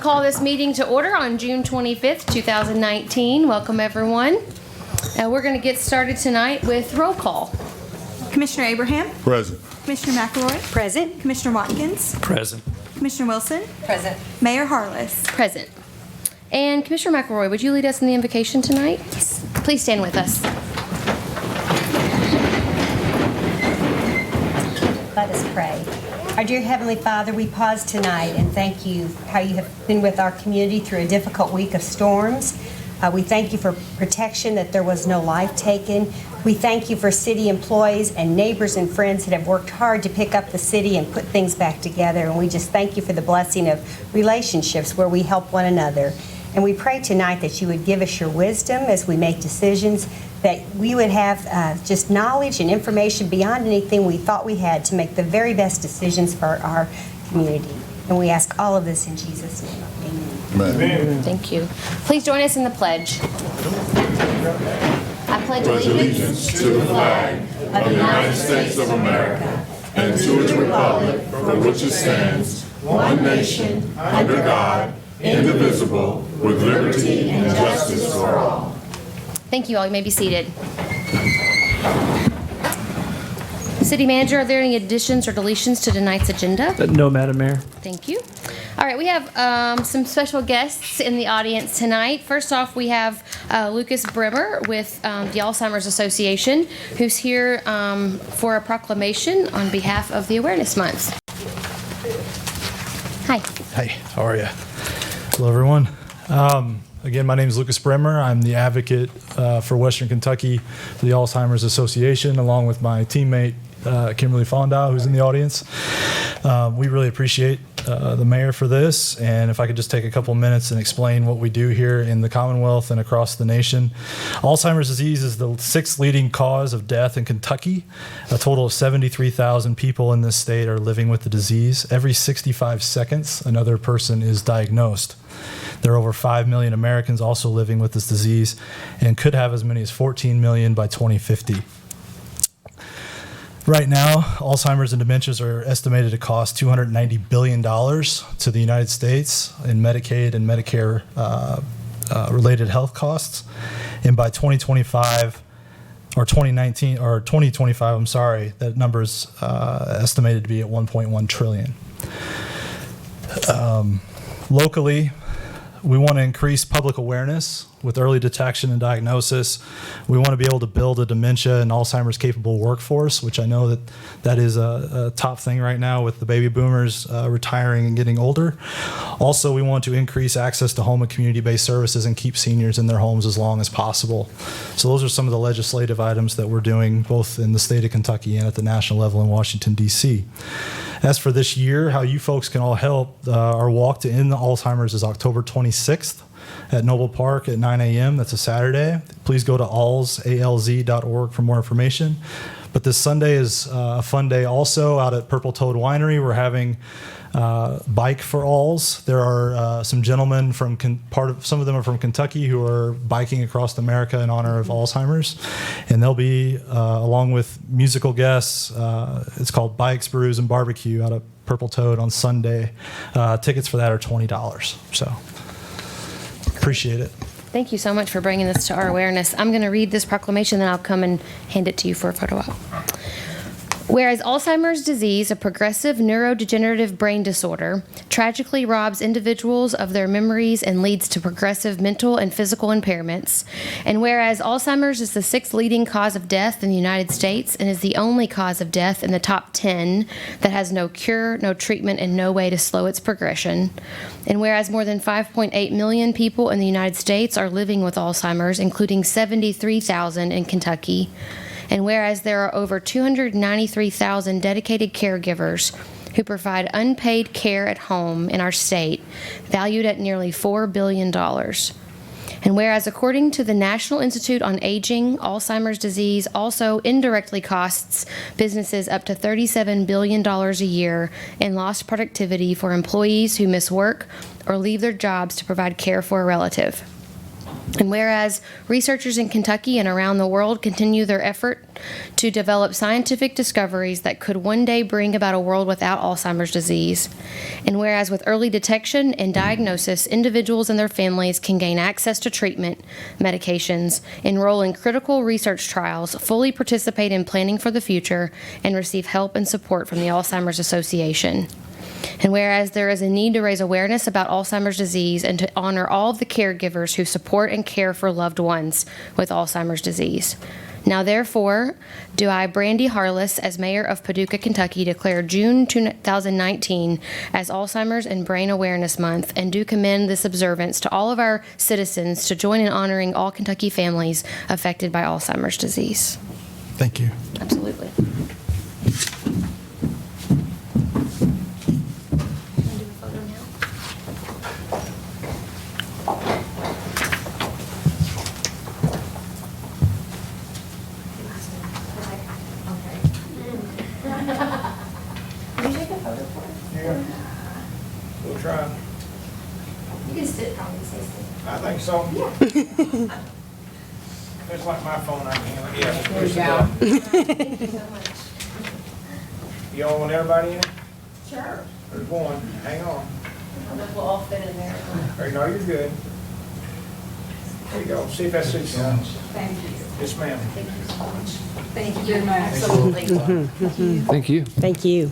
call this meeting to order on June 25th, 2019. Welcome, everyone. We're going to get started tonight with roll call. Commissioner Abraham? Present. Commissioner McElroy? Present. Commissioner Watkins? Present. Commissioner Wilson? Present. Mayor Harless? Present. And Commissioner McElroy, would you lead us in the invocation tonight? Yes. Please stand with us. Let us pray. Our dear Heavenly Father, we pause tonight and thank you how you have been with our community through a difficult week of storms. We thank you for protection, that there was no life taken. We thank you for city employees and neighbors and friends that have worked hard to pick up the city and put things back together. And we just thank you for the blessing of relationships where we help one another. And we pray tonight that you would give us your wisdom as we make decisions, that we would have just knowledge and information beyond anything we thought we had to make the very best decisions for our community. And we ask all of this in Jesus' name. Amen. Amen. Thank you. Please join us in the pledge. I pledge Allegiance to the flag of the United States of America and to its republic for which it stands, one nation, under God, indivisible, with liberty and justice for all. Thank you all. You may be seated. City Manager, are there any additions or deletions to tonight's agenda? No, Madam Mayor. Thank you. All right, we have some special guests in the audience tonight. First off, we have Lucas Bremer with the Alzheimer's Association, who's here for a proclamation on behalf of the Awareness Month. Hi. Hey, how are you? Hello, everyone. Again, my name is Lucas Bremer. I'm the advocate for Western Kentucky for the Alzheimer's Association, along with my teammate, Kimberly Fonda, who's in the audience. We really appreciate the mayor for this, and if I could just take a couple minutes and explain what we do here in the Commonwealth and across the nation. Alzheimer's disease is the 6th leading cause of death in Kentucky. A total of 73,000 people in this state are living with the disease. Every 65 seconds, another person is diagnosed. There are over 5 million Americans also living with this disease, and could have as many as 14 million by 2050. Right now, Alzheimer's and dementias are estimated to cost $290 billion to the United States in Medicaid and Medicare related health costs. And by 2025, or 2019, or 2025, I'm sorry, that number is estimated to be at 1.1 trillion. Locally, we want to increase public awareness with early detection and diagnosis. We want to be able to build a dementia and Alzheimer's capable workforce, which I know that is a top thing right now with the baby boomers retiring and getting older. Also, we want to increase access to home and community-based services and keep seniors in their homes as long as possible. So those are some of the legislative items that we're doing both in the state of Kentucky and at the national level in Washington, D.C. As for this year, how you folks can all help, our walk to end Alzheimer's is October 26th at Noble Park at 9 a.m. That's a Saturday. Please go to alz.org for more information. But this Sunday is a fun day also out at Purple Toad Winery. We're having Bike for Alls. There are some gentlemen from some of them are from Kentucky who are biking across America in honor of Alzheimer's, and they'll be along with musical guests. It's called Bikes, Brews, and Barbecue out of Purple Toad on Sunday. Tickets for that are $20. So appreciate it. Thank you so much for bringing this to our awareness. I'm going to read this proclamation, then I'll come and hand it to you for a photo op. Whereas Alzheimer's disease, a progressive neurodegenerative brain disorder, tragically robs individuals of their memories and leads to progressive mental and physical impairments, and whereas Alzheimer's is the 6th leading cause of death in the United States and is the only cause of death in the top 10 that has no cure, no treatment, and no way to slow its progression, and whereas more than 5.8 million people in the United States are living with Alzheimer's, including 73,000 in Kentucky, and whereas there are over 293,000 dedicated caregivers who provide unpaid care at home in our state, valued at nearly $4 billion. And whereas according to the National Institute on Aging, Alzheimer's disease also indirectly costs businesses up to $37 billion a year in lost productivity for employees who miss work or leave their jobs to provide care for a relative. And whereas researchers in Kentucky and around the world continue their effort to develop scientific discoveries that could one day bring about a world without Alzheimer's disease. And whereas with early detection and diagnosis, individuals and their families can gain access to treatment, medications, enroll in critical research trials, fully participate in planning for the future, and receive help and support from the Alzheimer's Association. And whereas there is a need to raise awareness about Alzheimer's disease and to honor all of the caregivers who support and care for loved ones with Alzheimer's disease. Now, therefore, do I, Brandy Harless, as Mayor of Paducah, Kentucky, declare June 2019 as Alzheimer's and Brain Awareness Month, and do commend this observance to all of our citizens to join in honoring all Kentucky families affected by Alzheimer's disease. Thank you. Absolutely. We'll try. You can sit probably, say I think so. Yeah. It's like my phone, I can handle it. Yeah. There you go. You all want everybody in? Sure. There's one. Hang on. We'll all fit in there. No, you're good. There you go. See if that suits you. Thank you. Yes, ma'am. Thank you so much. Thank you very much. Absolutely. Thank you. Thank you.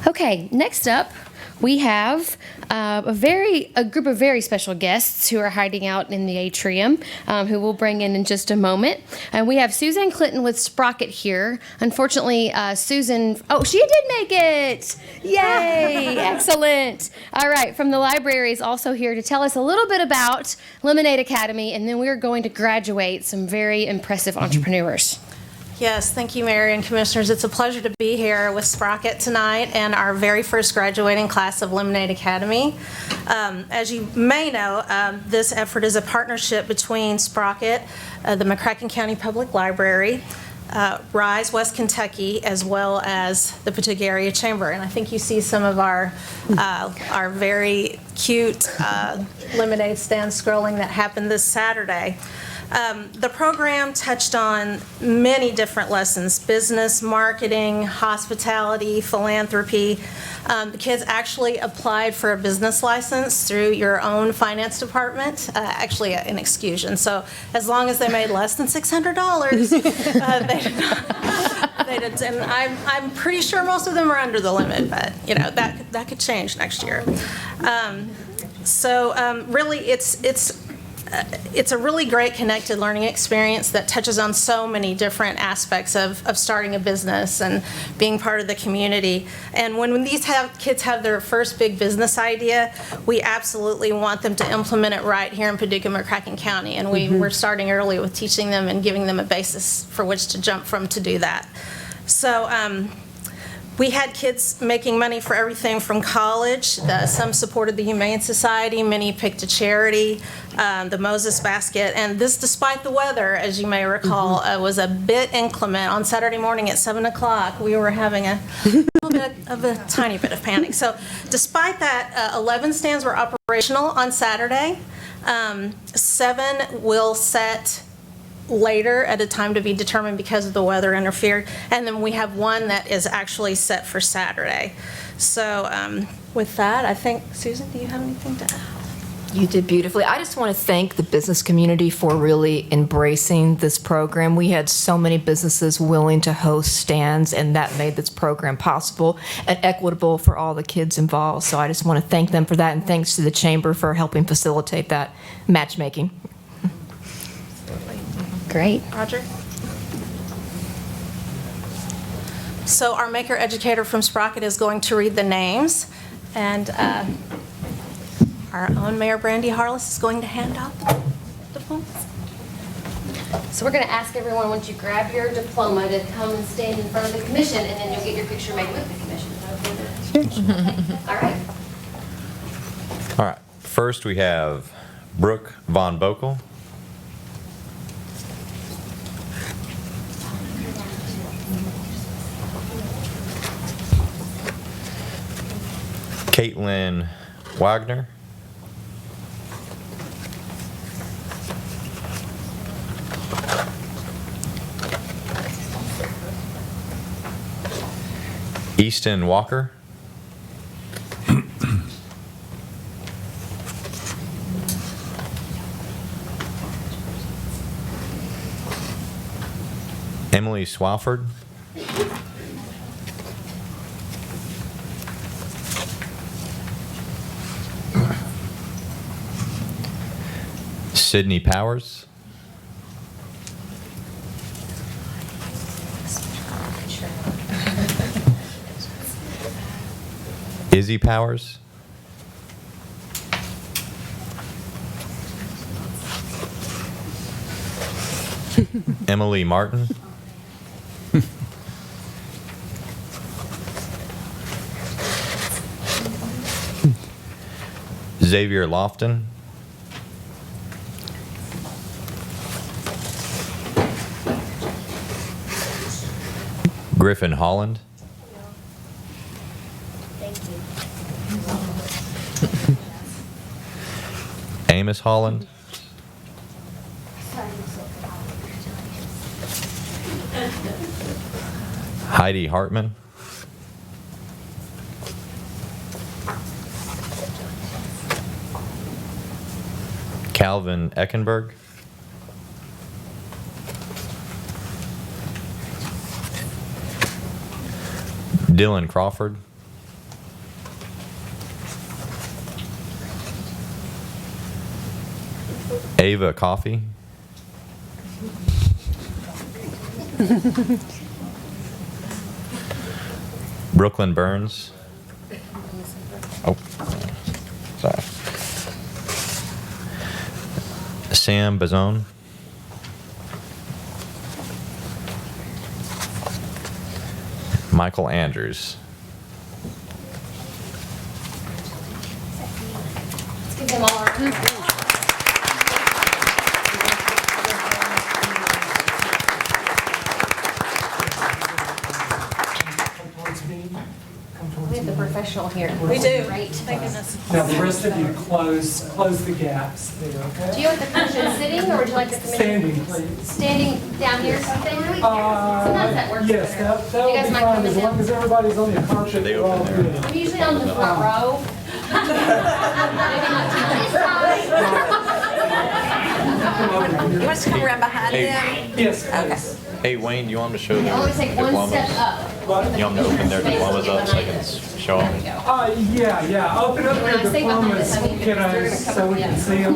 Okay, next up, we have a group of very special guests who are hiding out in the atrium, who we'll bring in just a moment. And we have Suzanne Clinton with Sprocket here. Unfortunately, Susan, she did make it! Yay! Excellent. All right, from the library is also here to tell us a little bit about Lemonade Academy, and then we're going to graduate some very impressive entrepreneurs. Yes, thank you, Mayor and Commissioners. It's a pleasure to be here with Sprocket tonight and our very first graduating class of Lemonade Academy. As you may know, this effort is a partnership between Sprocket, the McCracken County Public Library, RISE West Kentucky, as well as the Paducah Area Chamber. And I think you see some of our very cute lemonade stand scrolling that happened this Saturday. The program touched on many different lessons: business, marketing, hospitality, philanthropy. The kids actually applied for a business license through your own finance department, actually an exclusion. So as long as they made less than $600, they did. And I'm pretty sure most of them are under the limit, but that could change next year. Really, it's a really great connected learning experience that touches on so many different aspects of starting a business and being part of the community. And when these kids have their first big business idea, we absolutely want them to implement it right here in Paducah, McCracken County. And we're starting early with teaching them and giving them a basis for which to jump from to do that. So we had kids making money for everything from college. Some supported the Humane Society, many picked a charity, the Moses Basket, and this despite the weather, as you may recall, was a bit inclement. On Saturday morning at 7 o'clock, we were having a little bit of a tiny bit of panic. So despite that, 11 stands were operational on Saturday. 7 will set later at a time to be determined because of the weather interfered, and then we have 1 that is actually set for Saturday. So with that, I think, Susan, do you have anything to add? You did beautifully. I just want to thank the business community for really embracing this program. We had so many businesses willing to host stands, and that made this program possible and equitable for all the kids involved. So I just want to thank them for that, and thanks to the Chamber for helping facilitate that matchmaking. Great. Roger? So our maker educator from Sprocket is going to read the names, and our own Mayor Brandy Harless is going to hand out the diplomas. So we're going to ask everyone, once you grab your diploma, to come and stand in front of the commission, and then you'll get your picture made with the commission. Is that okay? All right. All right. First, we have Brooke Von Bokel. Caitlin Wagner. Easton Walker. Emily Swafford. Sydney Powers. Izzy Powers. Emily Martin. Xavier Lofton. Griffin Holland. Amos Holland. Heidi Hartman. Calvin Eckenberg. Dylan Crawford. Ava Coffey. Brooklyn Burns. Oh, sorry. Sam Bazone. Michael Andrews. Let's give them all our We have the professional here. We do. Great. Thank goodness. Now, the rest of you close the gaps there, Do okay? you want the commission sitting, or would you like the commission? Standing, please. Standing down here or something? Sometimes that works Yes, better. that will You guys be might fine, come as in long now. as everybody's on the carpet, we're all good. I'm usually on the front row. Maybe not tonight. You want us to come around behind them? Yes, please. Hey Wayne, do you want them to show I their want to take one diplomas? step up. You want them to open their diplomas up so I can show There we them? go. Yeah, open up When your I say behind diplomas, us, I mean kiddos, they're gonna so cover we me can up. see them.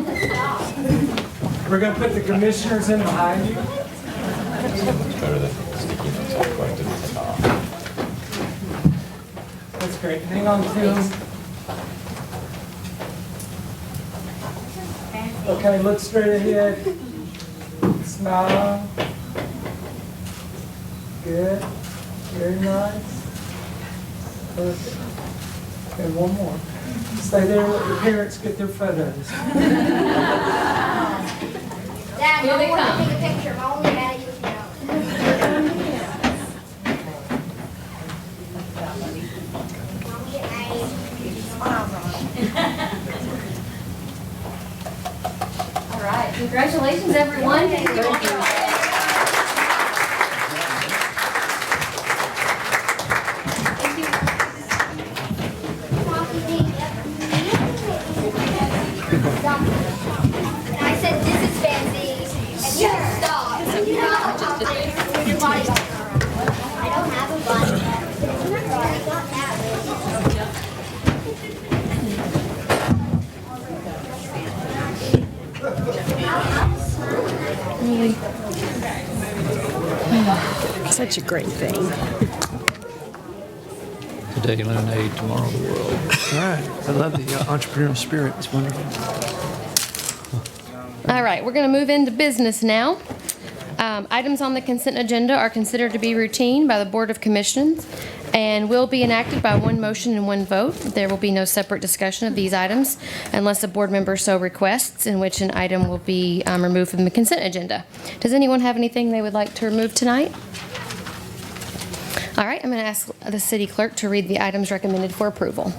We're gonna put the commissioners in behind you. Go to the sticky notes I've collected at the top. That's great, hang on to them. Okay, look straight ahead. Smile. Good, very nice. Perfect. Okay, one more. Stay there, let your parents get their photos. Dad, Here they I want come. to take a picture. I'm only mad at you now. Mommy, All right, congratulations, everyone. And I said, this is fancy. And you stop. You know, with your body. I don't have a body. I got that. Such a great thing. Today lemonade, tomorrow the world. All right. I love the entrepreneurial spirit. It's wonderful. All right, we're going to move into business now. Items on the consent agenda are considered to be routine by the Board of Commissioners and will be enacted by one motion and one vote. There will be no separate discussion of these items unless a board member so requests, in which an item will be removed from the consent agenda. Does anyone have anything they would like to remove tonight? All right, I'm going to ask the city clerk to read the items recommended for approval.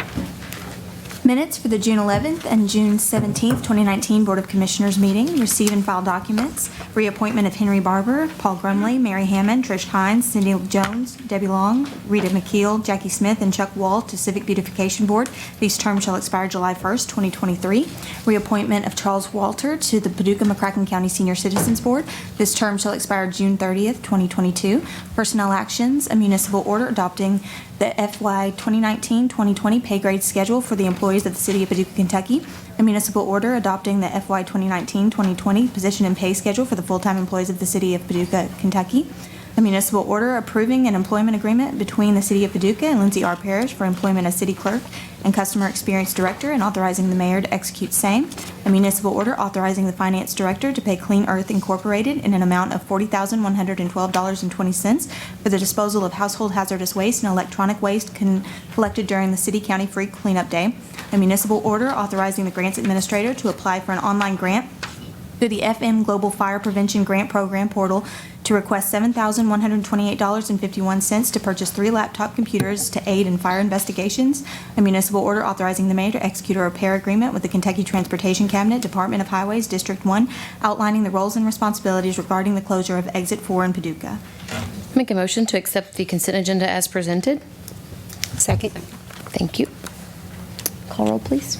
Minutes for the June 11th and June 17th, 2019 Board of Commissioners meeting. Receive and file documents. Reappointment of Henry Barber, Paul Grumley, Mary Hammond, Trish Hines, Cindy Jones, Debbie Long, Rita McKeel, Jackie Smith, and Chuck Wall to Civic Beautification Board. These terms shall expire July 1st, 2023. Reappointment of Charles Walter to the Paducah McCracken County Senior Citizens Board. This term shall expire June 30th, 2022. Personnel actions, a municipal order adopting the FY 2019-2020 pay grade schedule for the employees of the City of Paducah, Kentucky. A municipal order adopting the FY 2019-2020 position and pay schedule for the full-time employees of the City of Paducah, Kentucky. A municipal order approving an employment agreement between the City of Paducah and Lindsay R. Parrish for employment as City Clerk and Customer Experience Director and authorizing the mayor to execute same. A municipal order authorizing the Finance Director to pay Clean Earth Incorporated in an amount of $40,112.20 for the disposal of household hazardous waste and electronic waste collected during the City-County Free Cleanup Day. A municipal order authorizing the Grants Administrator to apply for an online grant through the FM Global Fire Prevention Grant Program portal to request $7,128.51 to purchase 3 laptop computers to aid in fire investigations. A municipal order authorizing the mayor to execute a repair agreement with the Kentucky Transportation Cabinet, Department of Highways, District 1, outlining the roles and responsibilities regarding the closure of Exit 4 in Paducah. Make a motion to accept the consent agenda as presented. Second. Thank you. Call roll, please.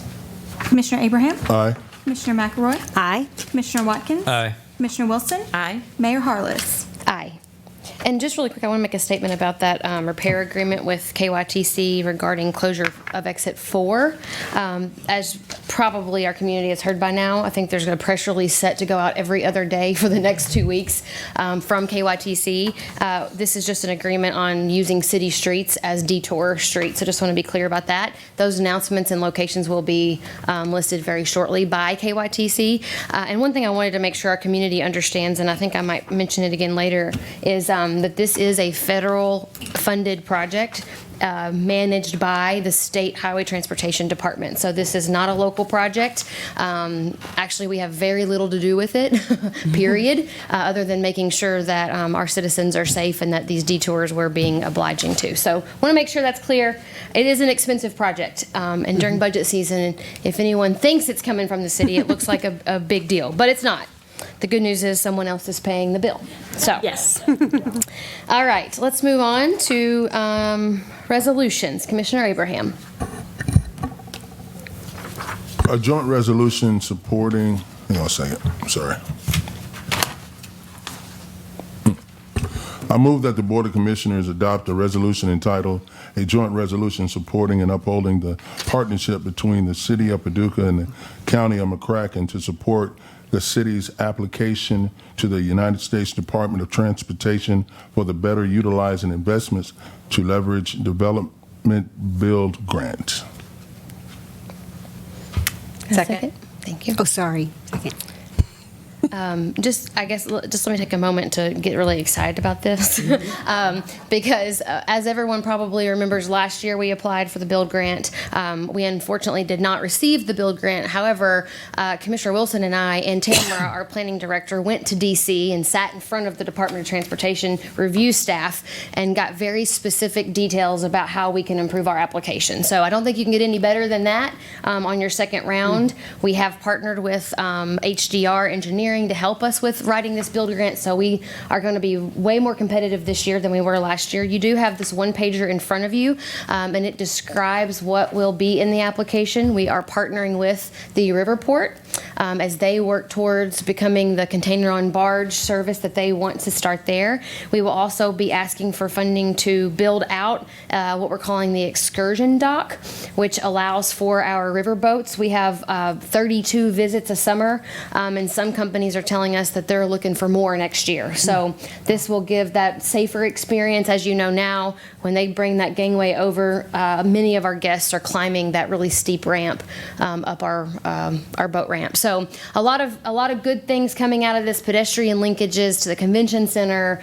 Commissioner Abraham? Aye. Commissioner McElroy? Aye. Commissioner Watkins? Aye. Commissioner Wilson? Aye. Mayor Harless? Aye. And just really quick, I want to make a statement about that repair agreement with KYTC regarding closure of Exit 4. As probably our community has heard by now, I think there's a press release set to go out every other day for the next 2 weeks from KYTC. This is just an agreement on using city streets as detour streets, so just want to be clear about that. Those announcements and locations will be listed very shortly by KYTC. And one thing I wanted to make sure our community understands, and I think I might mention it again later, is that this is a federal funded project managed by the State Highway Transportation Department. So this is not a local project. Actually, we have very little to do with it, period, other than making sure that our citizens are safe and that these detours we're being obliging to. So want to make sure that's clear. It is an expensive project. And during budget season, if anyone thinks it's coming from the city, it looks like a big deal, but it's not. The good news is someone else is paying the bill. So Yes. all right, let's move on to resolutions. Commissioner Abraham. A joint resolution supporting, hang on a second, sorry. I move that the Board of Commissioners adopt a resolution entitled, "A Joint Resolution Supporting and Upholding the Partnership Between the City of Paducah and the County of McCracken to Support the City's Application to the United States Department of Transportation for the Better Utilizing Investments to Leverage Development Build Grant." Second. Thank you. Oh, sorry. Second. Just let me take a moment to get really excited about this. Because as everyone probably remembers, last year we applied for the build grant. We unfortunately did not receive the build grant. However, Commissioner Wilson and I and Tamara, our planning director, went to DC and sat in front of the Department of Transportation review staff and got very specific details about how we can improve our application. So I don't think you can get any better than that on your second round. We have partnered with HDR Engineering to help us with writing this build grant, so we are going to be way more competitive this year than we were last year. You do have this one pager in front of you, and it describes what will be in the application. We are partnering with the Riverport as they work towards becoming the container on barge service that they want to start there. We will also be asking for funding to build out what we're calling the excursion dock, which allows for our river boats. We have 32 visits a summer, and some companies are telling us that they're looking for more next year. So this will give that safer experience. As you know now, when they bring that gangway over, many of our guests are climbing that really steep ramp up our boat ramp. So a lot of good things coming out of this, pedestrian linkages to the convention center,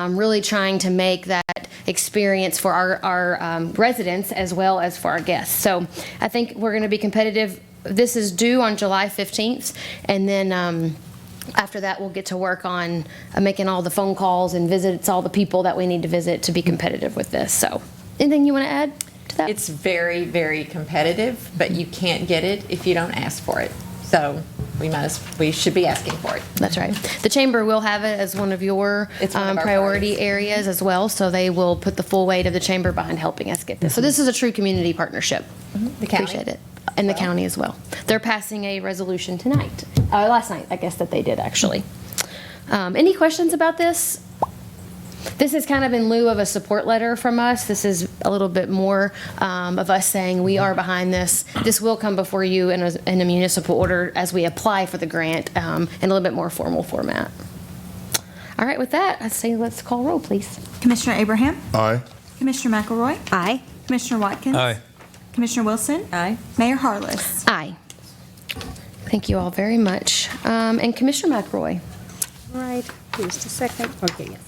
really trying to make that experience for our residents as well as for our guests. So I think we're going to be competitive. This is due on July 15th, and then after that, we'll get to work on making all the phone calls and visits all the people that we need to visit to be competitive with this. So anything you want to add? to that? It's very, very competitive, but you can't get it if you don't ask for it. So we should be asking for it. That's right. The chamber will have it as one of your It's one of our priority priorities. areas as well, so they will put the full weight of the chamber behind helping us get this. So this is a true community partnership. The county. Appreciate it. And the county as well. They're passing a resolution tonight, last night, I guess that they did actually. Any questions about this? This is kind of in lieu of a support letter from us. This is a little bit more of us saying we are behind this. This will come before you in a municipal order as we apply for the grant in a little bit more formal format. All right, with that, I say let's call roll, please. Commissioner Abraham? Aye. Commissioner McElroy? Aye. Commissioner Watkins? Aye. Commissioner Wilson? Aye. Mayor Harless? Aye. Thank you all very much. And Commissioner McElroy. All right, just a second. Okay, yes.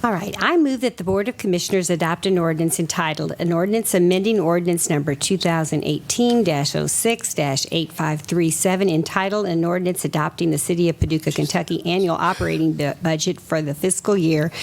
All right, I move that the Board of Commissioners adopt an ordinance entitled, an ordinance amending ordinance number 2018-06-8537, entitled, an ordinance adopting the City of Paducah, Kentucky annual operating budget for the fiscal year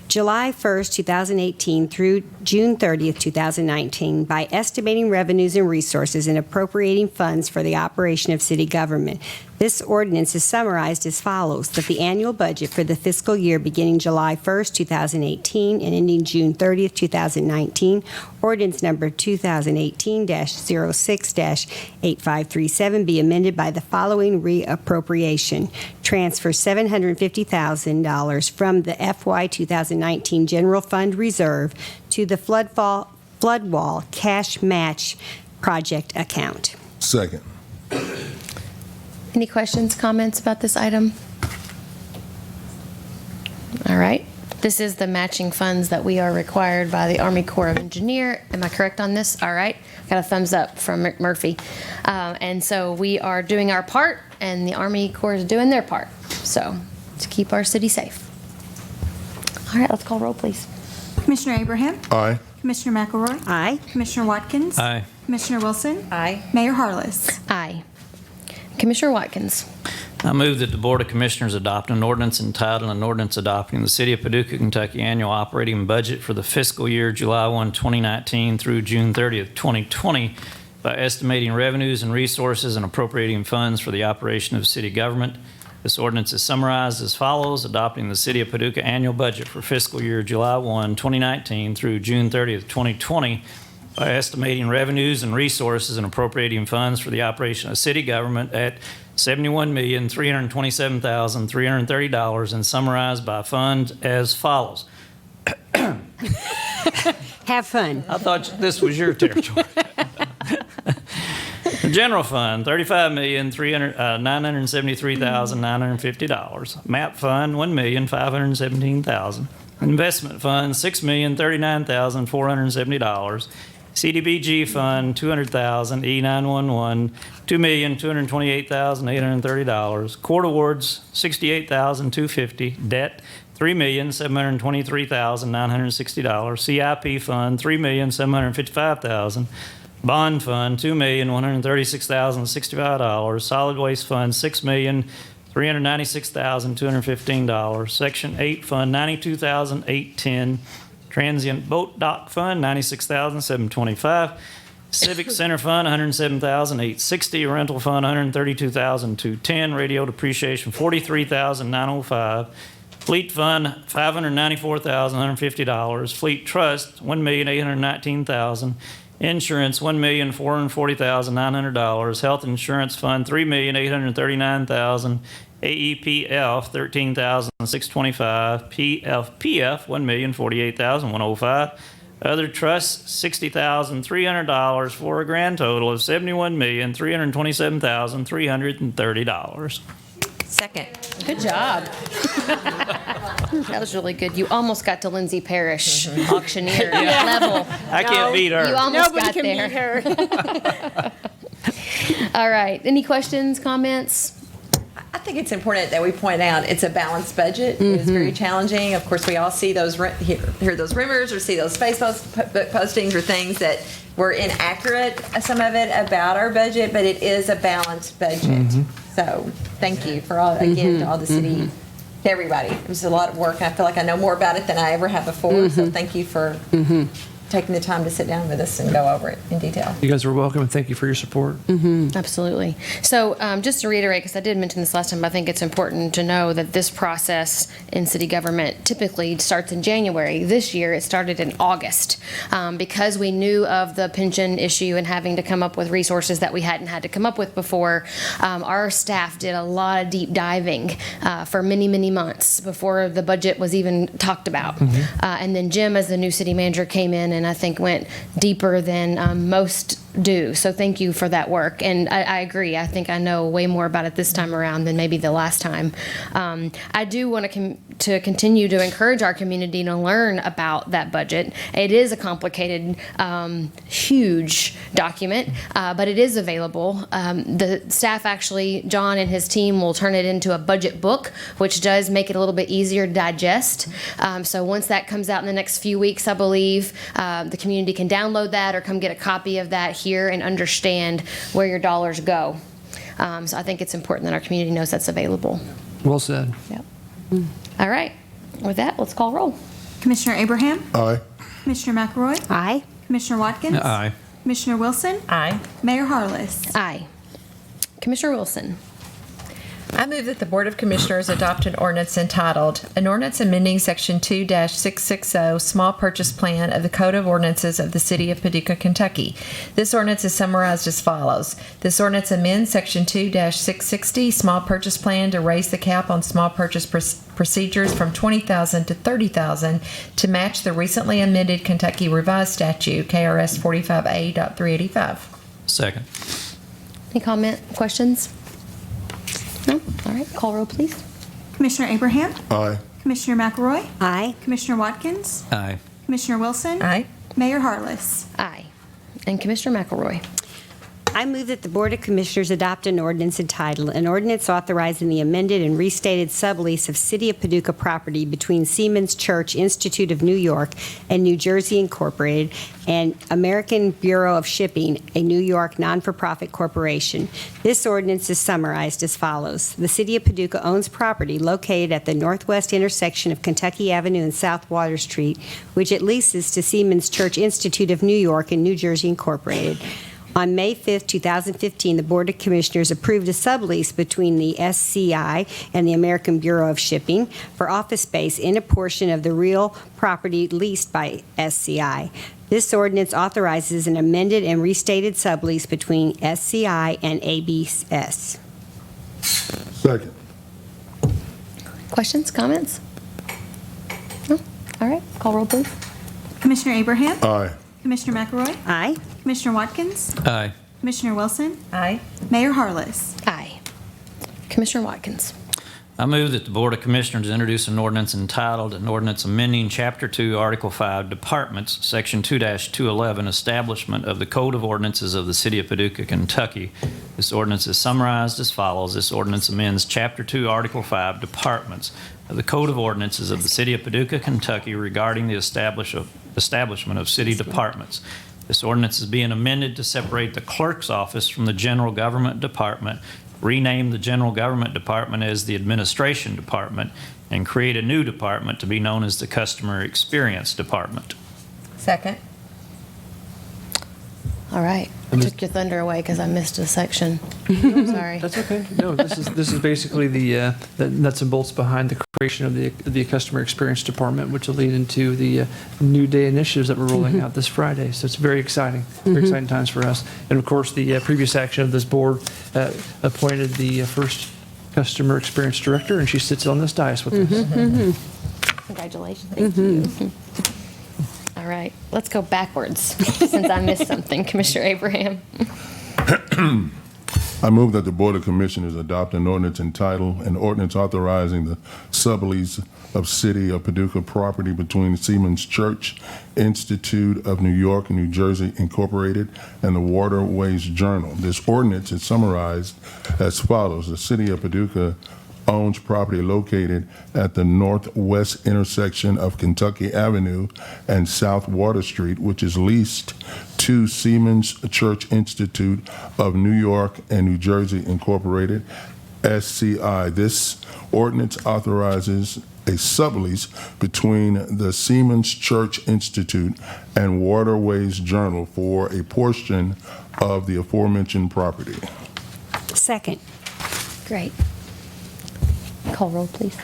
July 1st, 2018 through June 30th, 2019, by estimating revenues and resources and appropriating funds for the operation of city government. This ordinance is summarized as follows: that the annual budget for the fiscal year beginning July 1st, 2018 and ending June 30th, 2019, ordinance number 2018-06-8537, be amended by the following reappropriation. Transfer $750,000 from the FY 2019 General Fund Reserve to the flood wall cash match project account. Second. Any questions, comments about this item? All right. This is the matching funds that we are required by the Army Corps of Engineers. Am I correct on this? All right. Got a thumbs up from Murphy. And so we are doing our part, and the Army Corps is doing their part. So to keep our city safe. All right, let's call roll, please. Commissioner Abraham? Aye. Commissioner McElroy? Aye. Commissioner Watkins? Aye. Commissioner Wilson? Aye. Mayor Harless? Aye. Commissioner Watkins. I move that the Board of Commissioners adopt an ordinance entitled, an ordinance adopting the City of Paducah, Kentucky annual operating budget for the fiscal year July 1, 2019 through June 30th, 2020, by estimating revenues and resources and appropriating funds for the operation of city government. This ordinance is summarized as follows: adopting the City of Paducah annual budget for fiscal year July 1, 2019 through June 30th, 2020, by estimating revenues and resources and appropriating funds for the operation of city government at $71,327,330, and summarized by fund as follows. Have fun. I thought this was your territory. The General Fund, $35,973,950. MAP Fund, $1,517,000. Investment Fund, $6,039,470. CDBG Fund, $200,000. E911, $2,228,830. Court Awards, $68,250. Debt, $3,723,960. CIP Fund, $3,755,000. Bond Fund, $2,136,065. Solid Waste Fund, $6,396,215. Section 8 Fund, $92,810. Transient Boat Dock Fund, $96,725. Civic Center Fund, $107,860. Rental Fund, $132,210. Radio Depreciation, $43,905. Fleet Fund, $594,150. Fleet Trust, $1,819,000. Insurance, $1,440,900. Health Insurance Fund, $3,839,000. AEPF, $13,625. PF, $1,048,105. Other trusts, $60,300, for a grand total of $71,327,330. Second. Good job. That was really good. You almost got to Lindsay Parrish auctioneer level. I can't beat her. You almost Nobody got can there. beat her. All right. Any questions, comments? I think it's important that we point out it's a balanced budget. It's very challenging. Of course, we all see those, hear those rumors or see those Facebook postings or things that were inaccurate, some of it, about our budget, but it is a balanced budget. So thank you for all, again, to all the city everybody. It was a lot of work, and I feel like I know more about it than I ever have before, so thank you for taking the time to sit down with us and go over it in detail. You guys are welcome, and thank you for your support. Absolutely. So just to reiterate, because I did mention this last time, but I think it's important to know that this process in city government typically starts in January. This year, it started in August. Because we knew of the pension issue and having to come up with resources that we hadn't had to come up with before, our staff did a lot of deep diving for many, many months before the budget was even talked about. And then Jim, as the new city manager, came in and I think went deeper than most do. So thank you for that work. And I agree. I think I know way more about it this time around than maybe the last time. I do want to continue to encourage our community to learn about that budget. It is a complicated, huge document, but it is available. The staff actually, John and his team, will turn it into a budget book, which does make it a little bit easier to digest. So once that comes out in the next few weeks, I believe, the community can download that or come get a copy of that here and understand where your dollars go. So I think it's important that our community knows that's available. Well said. Yep. All right. With that, let's call roll. Commissioner Abraham? Aye. Commissioner McElroy? Aye. Commissioner Watkins? Aye. Commissioner Wilson? Aye. Mayor Harless? Aye. Commissioner Wilson. I move that the Board of Commissioners adopt an ordinance entitled, An Ordinance Amending Section 2-660 Small Purchase Plan of the Code of Ordinances of the City of Paducah, Kentucky. This ordinance is summarized as follows. This ordinance amends Section 2-660 Small Purchase Plan to raise the cap on small purchase procedures from $20,000 to $30,000 to match the recently amended Kentucky Revised Statute, KRS 45A.385. Second. Any comment, questions? No? All right. Call roll, please. Commissioner Abraham? Aye. Commissioner McElroy? Aye. Commissioner Watkins? Aye. Commissioner Wilson? Aye. Mayor Harless? Aye. And Commissioner McElroy. I move that the Board of Commissioners adopt an ordinance entitled, An Ordinance Authorizing the Amended and Restated Sublease of City of Paducah Property between Siemens Church Institute of New York and New Jersey Incorporated and American Bureau of Shipping, a New York non-for-profit corporation. This ordinance is summarized as follows. The City of Paducah owns property located at the northwest intersection of Kentucky Avenue and South Water Street, which it leases to Siemens Church Institute of New York and New Jersey Incorporated. On May 5, 2015, the Board of Commissioners approved a sublease between the SCI and the American Bureau of Shipping for office space in a portion of the real property leased by SCI. This ordinance authorizes an amended and restated sublease between SCI and ABS. Second. Questions, comments? No? All right. Call roll, please. Commissioner Abraham? Aye. Commissioner McElroy? Aye. Commissioner Watkins? Aye. Commissioner Wilson? Aye. Mayor Harless? Aye. Commissioner Watkins. I move that the Board of Commissioners introduce an ordinance entitled, An Ordinance Amending Chapter 2, Article 5, Departments, Section 2-211, Establishment of the Code of Ordinances of the City of Paducah, Kentucky. This ordinance is summarized as follows. This ordinance amends Chapter 2, Article 5, Departments of the Code of Ordinances of the City of Paducah, Kentucky regarding the establishment of city departments. This ordinance is being amended to separate the clerk's office from the general government department, rename the general government department as the administration department, and create a new department to be known as the customer experience department. Second. All right. I took your thunder away because I missed a section. I'm sorry. That's okay. No, this is basically the nuts and bolts behind the creation of the customer experience department, which will lead into the New Day initiatives that we're rolling out this Friday. So it's very exciting, very exciting times for us. And of course, the previous action of this board appointed the first customer experience director, and she sits on this dais with us. Congratulations. Thank you. All right. Let's go backwards since I missed something. Commissioner Abraham. I move that the Board of Commissioners adopt an ordinance entitled, An Ordinance Authorizing the Sublease of City of Paducah Property between Siemens Church Institute of New York and New Jersey Incorporated and the Waterways Journal. This ordinance is summarized as follows. The City of Paducah owns property located at the northwest intersection of Kentucky Avenue and South Water Street, which is leased to Siemens Church Institute of New York and New Jersey Incorporated SCI. This ordinance authorizes a sublease between the Siemens Church Institute and Waterways Journal for a portion of the aforementioned property. Second. Great. Call roll, please.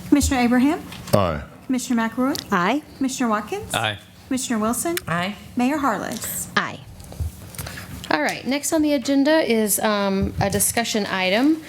Commissioner Abraham? Aye. Commissioner McElroy? Aye. Commissioner Watkins? Aye. Commissioner Wilson? Aye. Mayor Harless? Aye. All right, next on the agenda is a discussion item,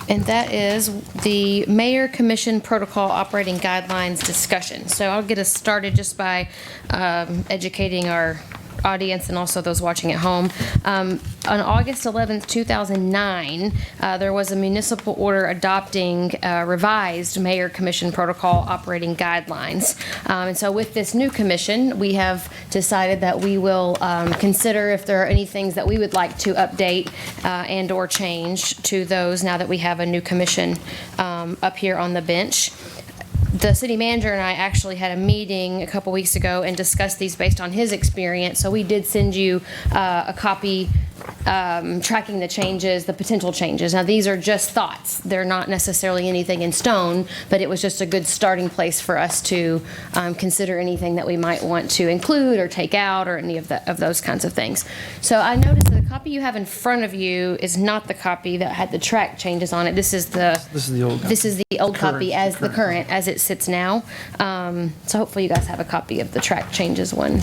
and that is the Mayor Commission Protocol Operating Guidelines discussion. So I'll get us started just by educating our audience and also those watching at home. On August 11th, 2009, there was a municipal order adopting revised Mayor Commission Protocol Operating Guidelines. And so with this new commission, we have decided that we will consider if there are any things that we would like to update and or change to those now that we have a new commission up here on the bench. The city manager and I actually had a meeting a couple weeks ago and discussed these based on his experience. So we did send you a copy tracking the changes, the potential changes. Now, these are just thoughts. They're not necessarily anything in stone, but it was just a good starting place for us to consider anything that we might want to include or take out or any of those kinds of things. So I noticed that the copy you have in front of you is not the copy that had the track changes on it. This is the old copy. This is the old copy Current, as the the current as it sits now. So hopefully you guys have a copy of the track changes one.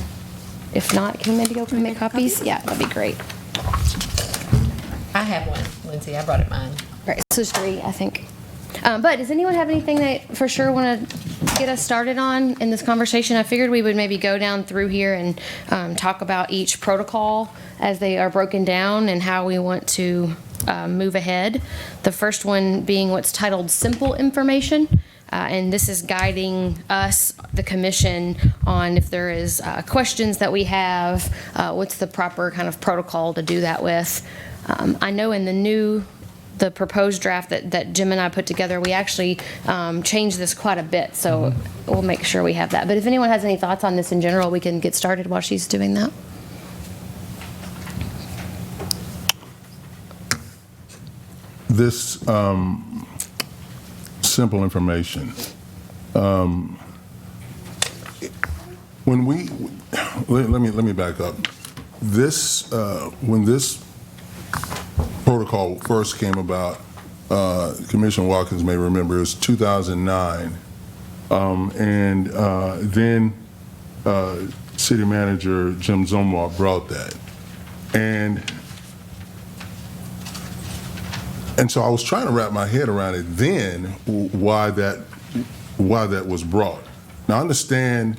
If not, can we maybe go and make copies? Yeah, that'd be great. I have one, Lindsay. I brought it mine. Right, so there's 3, I think. But does anyone have anything that for sure want to get us started on in this conversation? I figured we would maybe go down through here and talk about each protocol as they are broken down and how we want to move ahead. The first one being what's titled Simple Information. And this is guiding us, the commission, on if there is questions that we have, what's the proper kind of protocol to do that with. I know in the proposed draft that Jim and I put together, we actually changed this quite a bit, so we'll make sure we have that. But if anyone has any thoughts on this in general, we can get started while she's doing that. This simple information. When we let me back up. This when this protocol first came about, Commissioner Watkins may remember, it was 2009, and then City Manager Jim Zomar brought that, and so I was trying to wrap my head around it then, why that was brought. Now I understand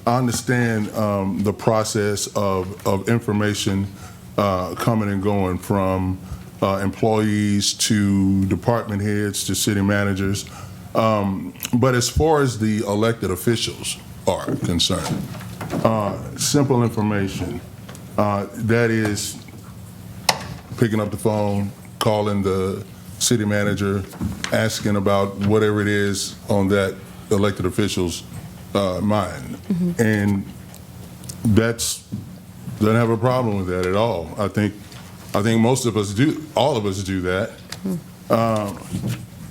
the process of information coming and going from employees to department heads to city managers. But as far as the elected officials are concerned, simple information, that is picking up the phone, calling the city manager, asking about whatever it is on that elected official's mind. And don't have a problem with that at all. I think most of us do, all of us do that.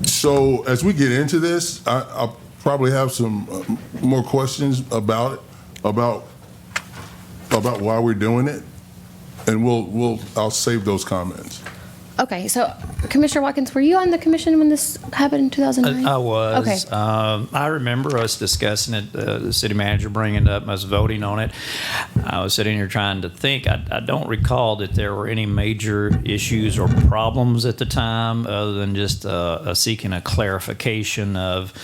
So as we get into this, I'll probably have some more questions about it, about why we're doing it, and I'll save those comments. Okay, so Commissioner Watkins, were you on the commission when this happened in 2009? I was. Okay. I remember us discussing it, the city manager bringing it up, us voting on it. I was sitting here trying to think. I don't recall that there were any major issues or problems at the time other than just seeking a clarification of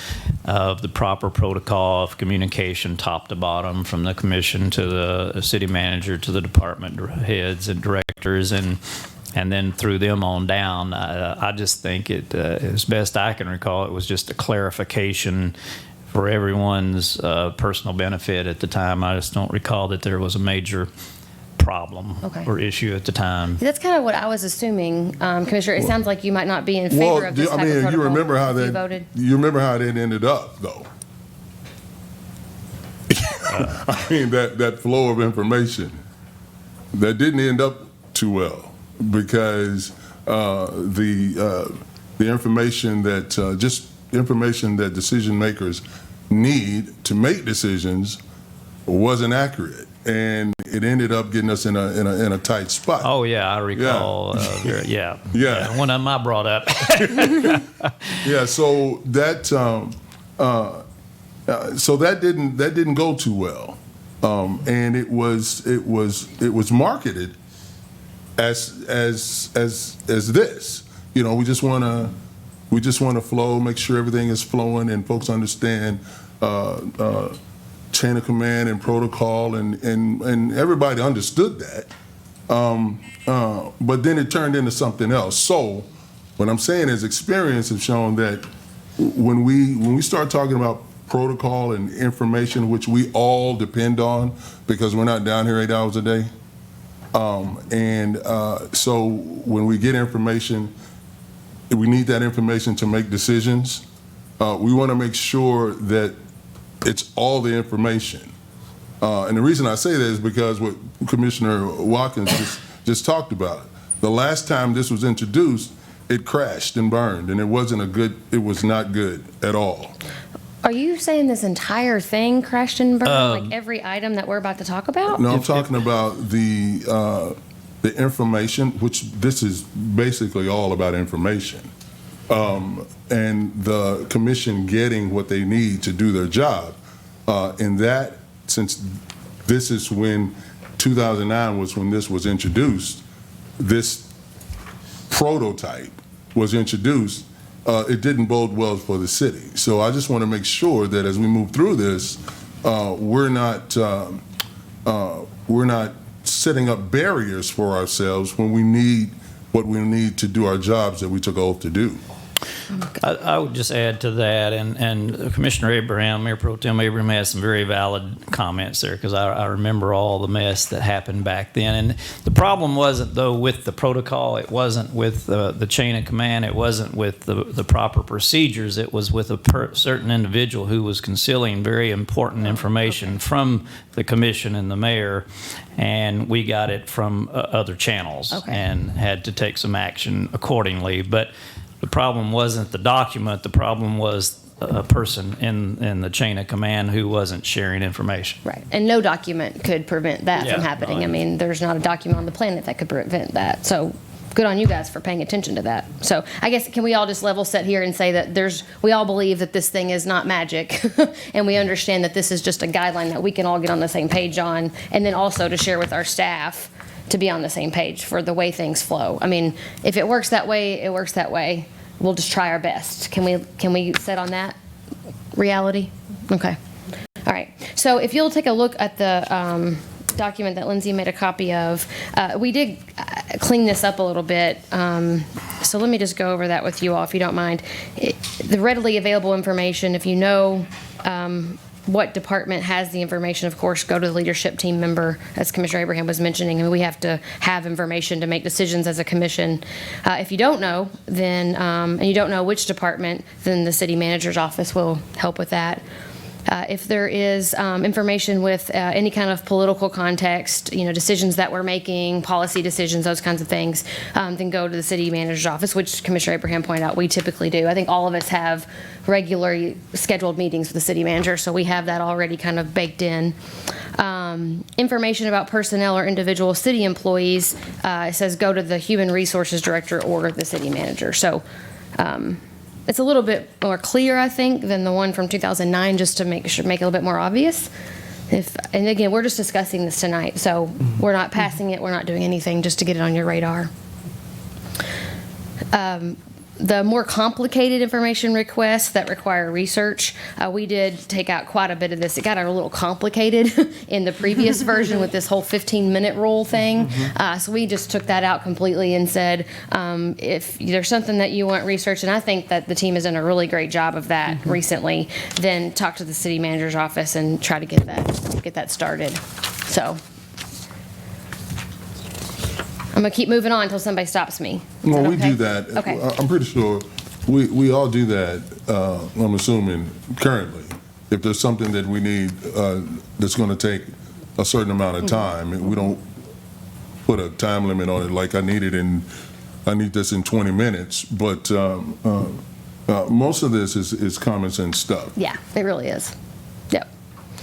the proper protocol of communication top to bottom from the commission to the city manager to the department heads and directors and then through them on down. I just think it, as best I can recall, it was just a clarification for everyone's personal benefit at the time. I just don't recall that there was a major problem or issue at the time. That's kind of what I was assuming, Commissioner. It sounds like you might not be in favor of this type of protocol. You remember how you voted. You remember how that ended up, though. I mean, that flow of information that didn't end up too well, because the the information that, just information that decision makers need to make decisions wasn't accurate. And it ended up getting us in a tight spot. Oh, yeah, I recall. Yeah. One of them I brought up. Yeah, so that didn't go too well, and it was marketed as this. You know, we just want to flow, make sure everything is flowing, and folks understand chain of command and protocol, and everybody understood that. But then it turned into something else. So what I'm saying is experience has shown that when we start talking about protocol and information, which we all depend on because we're not down here 8 hours a day, so when we get information, we need that information to make decisions. We want to make sure that it's all the information. And the reason I say that is because what Commissioner Watkins just talked about. The last time this was introduced, it crashed and burned, and it was not good at all. Are you saying this entire thing crashed and burned, like every item that we're about to talk about? No, I'm talking about the information, which this is basically all about information, and the commission getting what they need to do their job. And that, since this is when 2009 was when this was introduced, this prototype was introduced, it didn't bode well for the city. So I just want to make sure that as we move through this, we're not setting up barriers for ourselves when we need what we need to do our jobs that we took oath to do. I would just add to that, and Commissioner Abraham, Mayor Pro Tem Abraham, has some very valid comments there, because I remember all the mess that happened back then. And the problem wasn't, though, with the protocol. It wasn't with the chain of command. It wasn't with the proper procedures. It was with a certain individual who was concealing very important information from the commission and the mayor, and we got it from other channels and had to take some action accordingly. But the problem wasn't the document. The problem was a person in the chain of command who wasn't sharing information. Right. And no document could prevent that Yeah, from happening. right. I mean, there's not a document on the planet that could prevent that. So good on you guys for paying attention to that. So I guess, can we all just level set here and say that we all believe that this thing is not magic, and we understand that this is just a guideline that we can all get on the same page on, and then also to share with our staff to be on the same page for the way things flow. I mean, if it works that way, it works that way. We'll just try our best. Can we set on that reality? Okay. All right. So if you'll take a look at the document that Lindsay made a copy of, we did clean this up a little bit. So let me just go over that with you all, if you don't mind. The readily available information, if you know what department has the information, of course, go to the leadership team member, as Commissioner Abraham was mentioning. I mean, we have to have information to make decisions as a commission. If you don't know, then, and you don't know which department, then the city manager's office will help with that. If there is information with any kind of political context, decisions that we're making, policy decisions, those kinds of things, then go to the city manager's office, which Commissioner Abraham pointed out we typically do. I think all of us have regularly scheduled meetings with the city manager, so we have that already kind of baked in. Information about personnel or individual city employees, it says go to the human resources director or the city manager. So it's a little bit more clear, I think, than the one from 2009, just to make it a little bit more obvious. And again, we're just discussing this tonight, so we're not passing it, we're not doing anything, just to get it on your radar. The more complicated information requests that require research, we did take out quite a bit of this. It got a little complicated in the previous version with this whole 15-minute rule thing. So we just took that out completely and said, if there's something that you want researched, and I think that the team has done a really great job of that recently, then talk to the city manager's office and try to get that started. So I'm going to keep moving on until somebody stops me. Well, we okay? do that. Okay. I'm pretty sure we all do that, I'm assuming, currently. If there's something that we need that's going to take a certain amount of time, and we don't put a time limit on it, like I need it in I need this in 20 minutes, but most of this is common sense stuff. Yeah, it really is. Yep.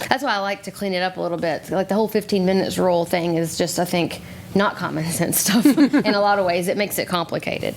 That's why I like to clean it up a little bit. Like the whole 15 minutes rule thing is just, I think, not common sense stuff in a lot of ways. It makes it complicated.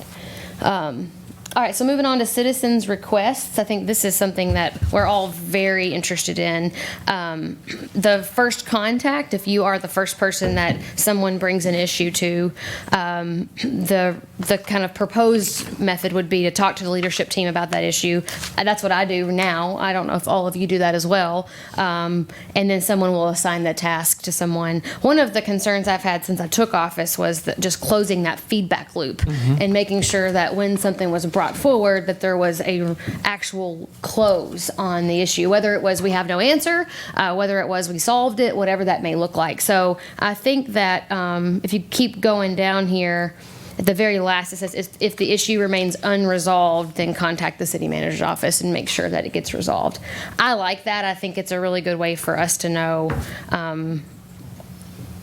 All right, so moving on to citizens' requests. I think this is something that we're all very interested in. The first contact, if you are the first person that someone brings an issue to, the kind of proposed method would be to talk to the leadership team about that issue. That's what I do now. I don't know if all of you do that as well. And then someone will assign the task to someone. One of the concerns I've had since I took office was that just closing that feedback loop and making sure that when something was brought forward that there was a actual close on the issue, whether it was we have no answer, whether it was we solved it, whatever that may look like. So I think that if you keep going down here, at the very last it says if the issue remains unresolved, then contact the city manager's office and make sure that it gets resolved. I like that. I think it's a really good way for us to know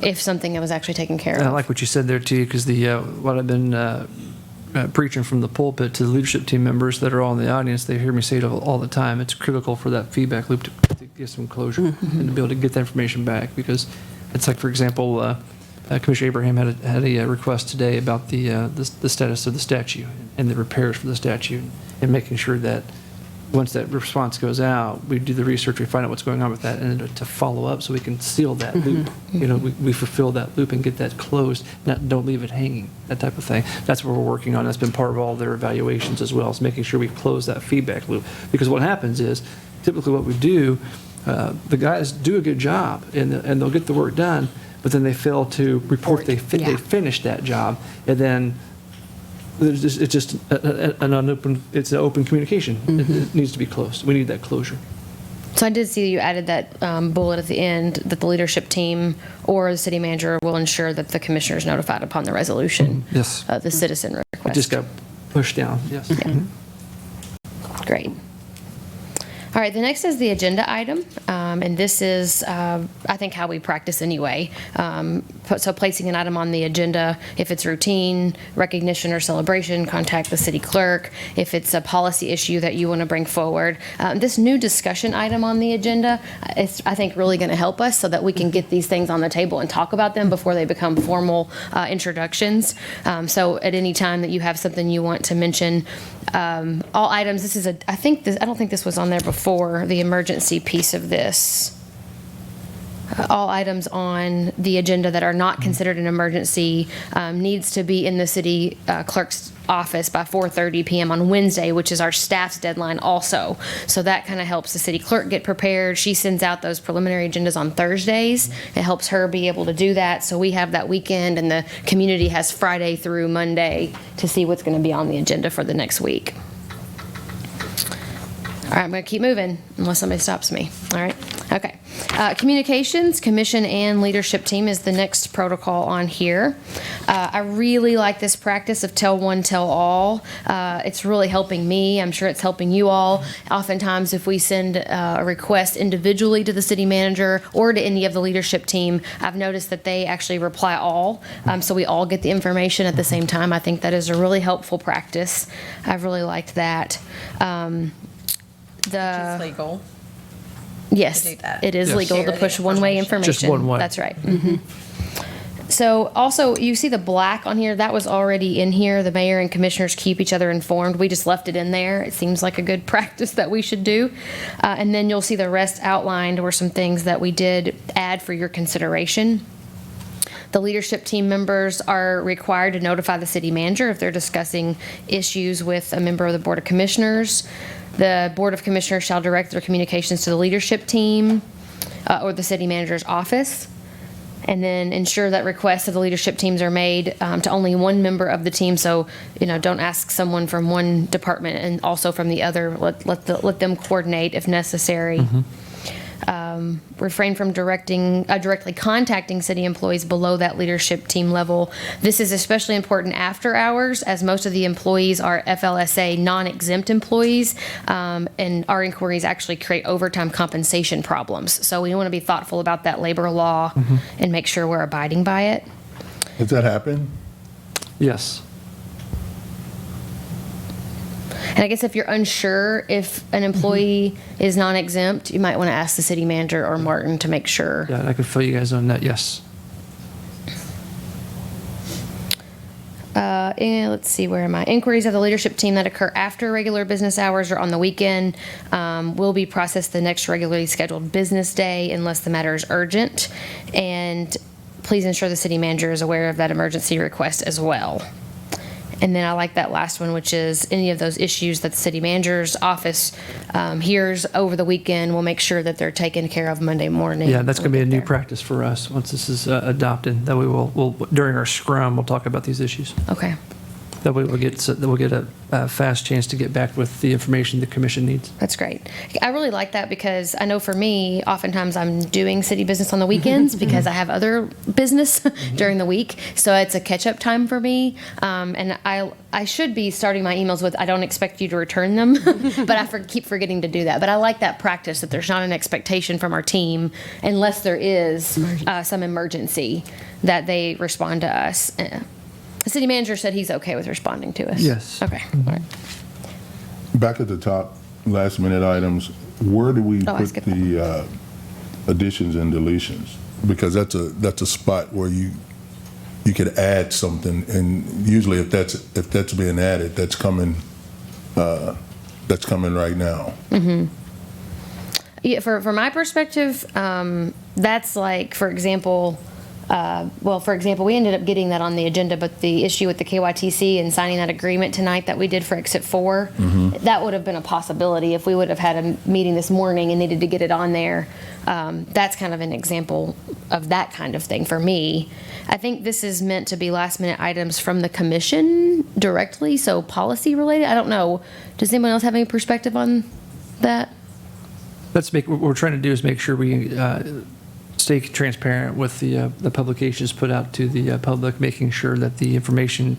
if something was actually taken care of. I like what you said there too, because what I've been preaching from the pulpit to the leadership team members that are all in the audience, they hear me say it all the time. It's critical for that feedback loop to get some closure and to be able to get that information back, because it's like, for example, Commissioner Abraham had a request today about the status of the statue and the repairs for the statue, and making sure that once that response goes out, we do the research, we find out what's going on with that, and to follow up so we can seal that loop. You know, we fulfill that loop and get that closed, don't leave it hanging, that type of thing. That's what we're working on. That's been part of all their evaluations as well, is making sure we close that feedback loop. Because what happens is, typically what we do, the guys do a good job and they'll get the work done, but then they fail to report they finished that job, and then it's just an open communication. It needs to be closed. We need that closure. So I did see you added that bullet at the end that the leadership team or the city manager will ensure that the commissioner is notified upon the resolution Yes. of the citizen request. It just got pushed down. Yes. Yeah. Great. All right, the next is the agenda item, and this is, I think, how we practice anyway. So placing an item on the agenda, if it's routine, recognition, or celebration, contact the city clerk. If it's a policy issue that you want to bring forward. This new discussion item on the agenda is, I think, really going to help us so that we can get these things on the table and talk about them before they become formal introductions. So at any time that you have something you want to mention, all items, this is I don't think this was on there before, the emergency piece of this. All items on the agenda that are not considered an emergency needs to be in the city clerk's office by 4:30 p.m. on Wednesday, which is our staff's deadline also. So that kind of helps the city clerk get prepared. She sends out those preliminary agendas on Thursdays. It helps her be able to do that. So we have that weekend, and the community has Friday through Monday to see what's going to be on the agenda for the next week. All right, I'm going to keep moving unless somebody stops me. All right. Okay. Communications, commission, and leadership team is the next protocol on here. I really like this practice of tell one, tell all. It's really helping me. I'm sure it's helping you all. Oftentimes, if we send a request individually to the city manager or to any of the leadership team, I've noticed that they actually reply all. So we all get the information at the same time. I think that is a really helpful practice. I've really liked that. Which is legal. Yes, to do that. it is legal to push one-way information. Just one way. That's right. So also, you see the black on here, that was already in here. The mayor and commissioners keep each other informed. We just left it in there. It seems like a good practice that we should do. And then you'll see the rest outlined were some things that we did add for your consideration. The leadership team members are required to notify the city manager if they're discussing issues with a member of the Board of Commissioners. The Board of Commissioners shall direct their communications to the leadership team or the city manager's office, and then ensure that requests of the leadership teams are made to only one member of the team. So, don't ask someone from one department and also from the other. Let them coordinate if necessary. Refrain from directly contacting city employees below that leadership team level. This is especially important after hours, as most of the employees are FLSA non-exempt employees, and our inquiries actually create overtime compensation problems. So we want to be thoughtful about that labor law and make sure we're abiding by it. Has that happened? Yes. And I guess if you're unsure if an employee is non-exempt, you might want to ask the city manager or Martin to make sure. Yeah, I can fill you guys on that, yes. And let's see, where am I? Inquiries of the leadership team that occur after regular business hours or on the weekend will be processed the next regularly scheduled business day unless the matter is urgent. And please ensure the city manager is aware of that emergency request as well. And then I like that last one, which is any of those issues that the city manager's office hears over the weekend, we'll make sure that they're taken care of Monday morning. Yeah, that's going to be a new practice for us once this is adopted. That we will during our scrum, we'll talk about these issues. Okay. That way we'll get a fast chance to get back with the information the commission needs. That's great. I really like that because I know for me, oftentimes I'm doing city business on the weekends because I have other business during the week. So it's a catch-up time for me. And I should be starting my emails with, I don't expect you to return them, but I keep forgetting to do that. But I like that practice that there's not an expectation from our team unless there is some emergency that they respond to us. The city manager said he's okay with responding to us. Yes. Okay. All right. Back at the top, last minute items, where do we put the additions and deletions? Because that's a spot where you could add something, and usually if that's being added, that's coming right now. Mm-hmm. Yeah, for my perspective, that's like, for example, we ended up getting that on the agenda, but the issue with the KYTC and signing that agreement tonight that we did for Exit 4, that would have been a possibility if we would have had a meeting this morning and needed to get it on there. That's kind of an example of that kind of thing for me. I think this is meant to be last minute items from the commission directly, so policy related. I don't know. Does anyone else have any perspective on that? What we're trying to do is make sure we stay transparent with the publications put out to the public, making sure that the information,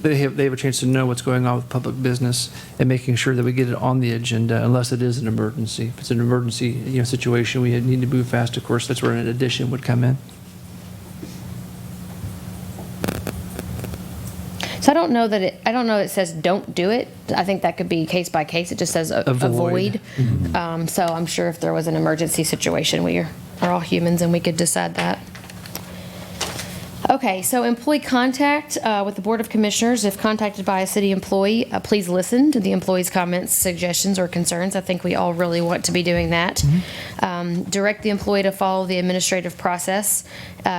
they have a chance to know what's going on with public business, and making sure that we get it on the agenda unless it is an emergency. If it's an emergency situation, we need to move fast, of course, that's where an addition would come in. So I don't know that it says don't do it. I think that could be case by case. It just says avoid. So I'm sure if there was an emergency situation, we are all humans and we could decide that. Okay, so employee contact with the Board of Commissioners. If contacted by a city employee, please listen to the employee's comments, suggestions, or concerns. I think we all really want to be doing that. Direct the employee to follow the administrative process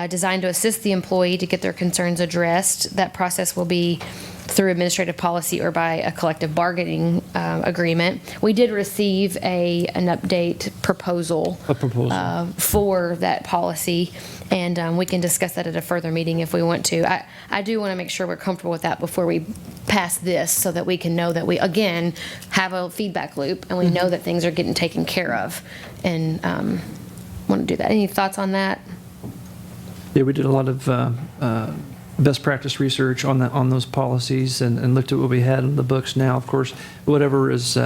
designed to assist the employee to get their concerns addressed. That process will be through administrative policy or by a collective bargaining agreement. We did receive an update proposal, for that policy, and we can discuss that at a further meeting if we want to. I do want to make sure we're comfortable with that before we pass this, so that we can know that we, again, have a feedback loop and we know that things are getting taken care of, and want to do that. Any thoughts on that? Yeah, we did a lot of best practice research on those policies and looked at what we had in the books. Now, of course, whatever is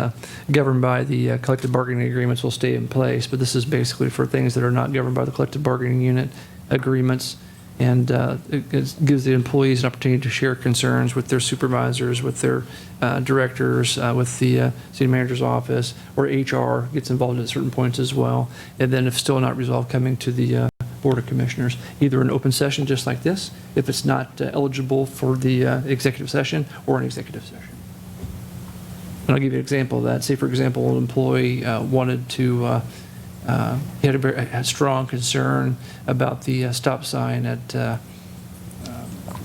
governed by the collective bargaining agreements will stay in place, but this is basically for things that are not governed by the collective bargaining unit agreements, and it gives the employees an opportunity to share concerns with their supervisors, with their directors, with the city manager's office, or HR gets involved at certain points as well, and then if still not resolved, coming to the Board of Commissioners, either an open session just like this, if it's not eligible for the executive session, or an executive session. And I'll give you an example of that. Say, for example, an employee wanted to, he had a strong concern about the stop sign at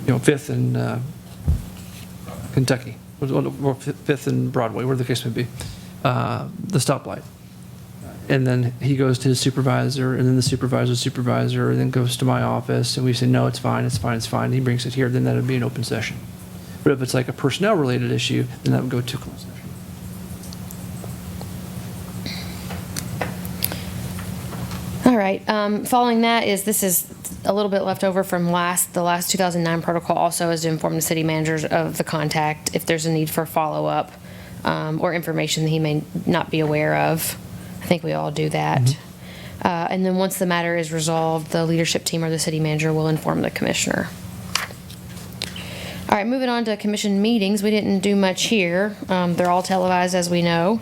5th and Kentucky, or 5th and Broadway, where the case may be, the stoplight. And then he goes to his supervisor, and then the supervisor's supervisor, and then goes to my office, and we say, no, it's fine, it's fine, it's fine. He brings it here, then that would be an open session. But if it's like a personnel-related issue, then that would go to closed session. All right. Following that this is a little bit left over from the last 2009 protocol, also is to inform the city managers of the contact if there's a need for follow-up or information that he may not be aware of. I think we all do that. And then once the matter is resolved, the leadership team or the city manager will inform the commissioner. All right, moving on to commission meetings. We didn't do much here. They're all televised, as we know.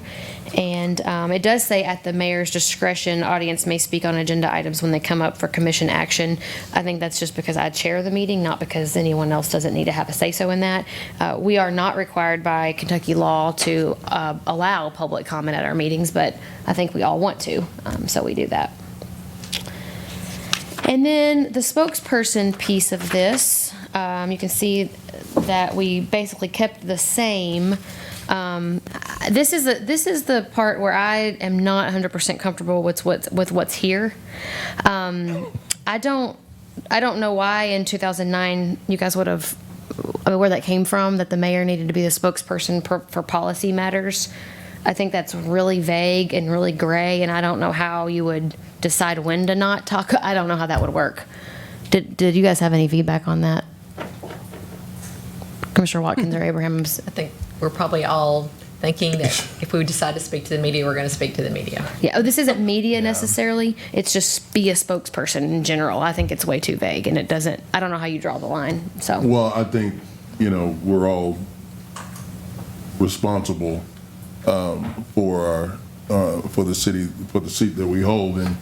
And it does say at the mayor's discretion, audience may speak on agenda items when they come up for commission action. I think that's just because I chair the meeting, not because anyone else doesn't need to have a say-so in that. We are not required by Kentucky law to allow public comment at our meetings, but I think we all want to, so we do that. And then the spokesperson piece of this, you can see that we basically kept the same. This is the part where I am not 100% comfortable with what's here. I don't know why in 2009 you guys would have, where that came from, that the mayor needed to be the spokesperson for policy matters. I think that's really vague and really gray, and I don't know how you would decide when to not talk. I don't know how that would work. Did you guys have any feedback on that? Commissioner Watkins or Abraham? I think we're probably all thinking that if we decide to speak to the media, we're going to speak to the media. Yeah, oh, this isn't media necessarily. It's just be a spokesperson in general. I think it's way too vague, and it doesn't, I don't know how you draw the line, so. Well, I think, we're all responsible for the city, for the seat that we hold. And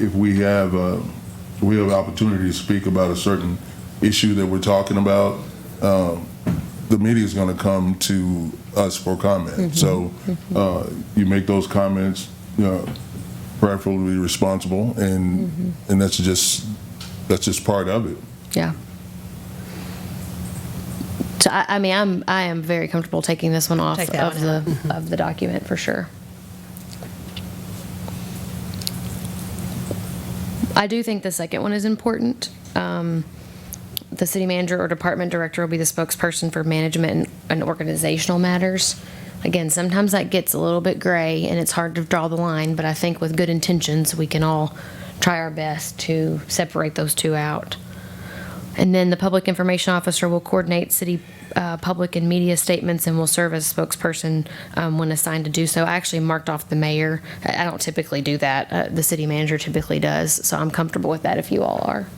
if we have opportunity to speak about a certain issue that we're talking about, the media is going to come to us for comment. Mm-hmm. So you make those comments, preferably responsible, and that's just part of it. Yeah. So I am very comfortable taking this one off of the document for sure. I do think the second one is important. The city manager or department director will be the spokesperson for management and organizational matters. Again, sometimes that gets a little bit gray and it's hard to draw the line, but I think with good intentions, we can all try our best to separate those two out. And then the public information officer will coordinate city public and media statements and will serve as spokesperson when assigned to do so. I actually marked off the mayor. I don't typically do that. The city manager typically does, so I'm comfortable with that if you all are.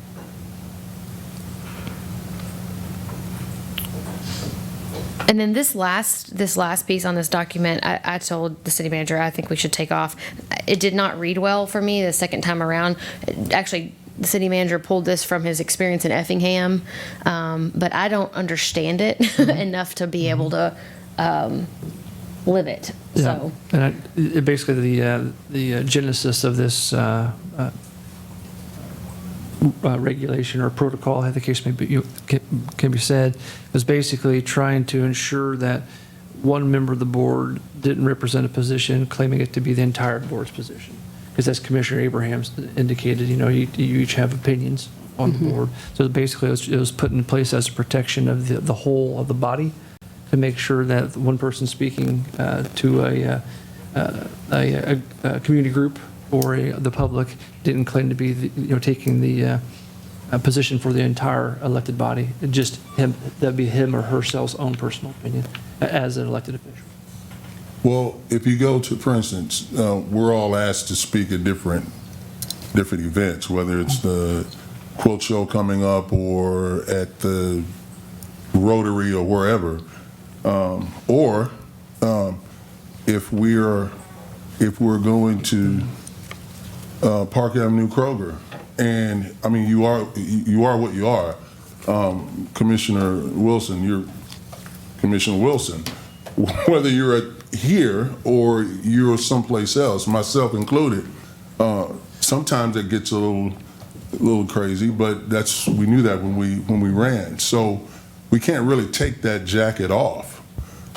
And then this last piece on this document, I told the city manager I think we should take off. It did not read well for me the second time around. Actually, the city manager pulled this from his experience in Effingham, but I don't understand it enough to be able to live it. Yeah. So. And basically the genesis of this regulation or protocol, how the case may be, can be said, was basically trying to ensure that one member of the board didn't represent a position claiming it to be the entire board's position. Because as Commissioner Abrahams indicated, you each have opinions on the board. So basically it was put in place as a protection of the whole of the body to make sure that one person speaking to a community group or the public didn't claim to be taking the position for the entire elected body. Just him, that'd be him or herself's own personal opinion as an elected official. Well, if you go to, for instance, we're all asked to speak at different events, whether it's the quilt show coming up or at the Rotary or wherever, or if we're going to Park Avenue Kroger, and I mean you are what you are, Commissioner Wilson. You're Commissioner Wilson, whether you're at here or you're someplace else, myself included. Sometimes it gets a little crazy, but we knew that when we ran. So we can't really take that jacket off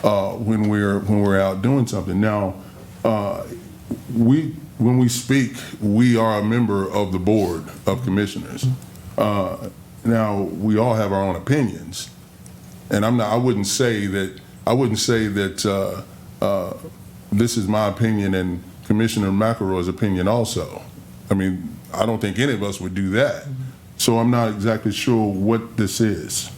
when we're out doing something. Now, when we speak, we are a member of the Board of Commissioners. Now, we all have our own opinions, and I wouldn't say that this is my opinion and Commissioner McElroy's opinion also. I mean, I don't think any of us would do that. So I'm not exactly sure what this is.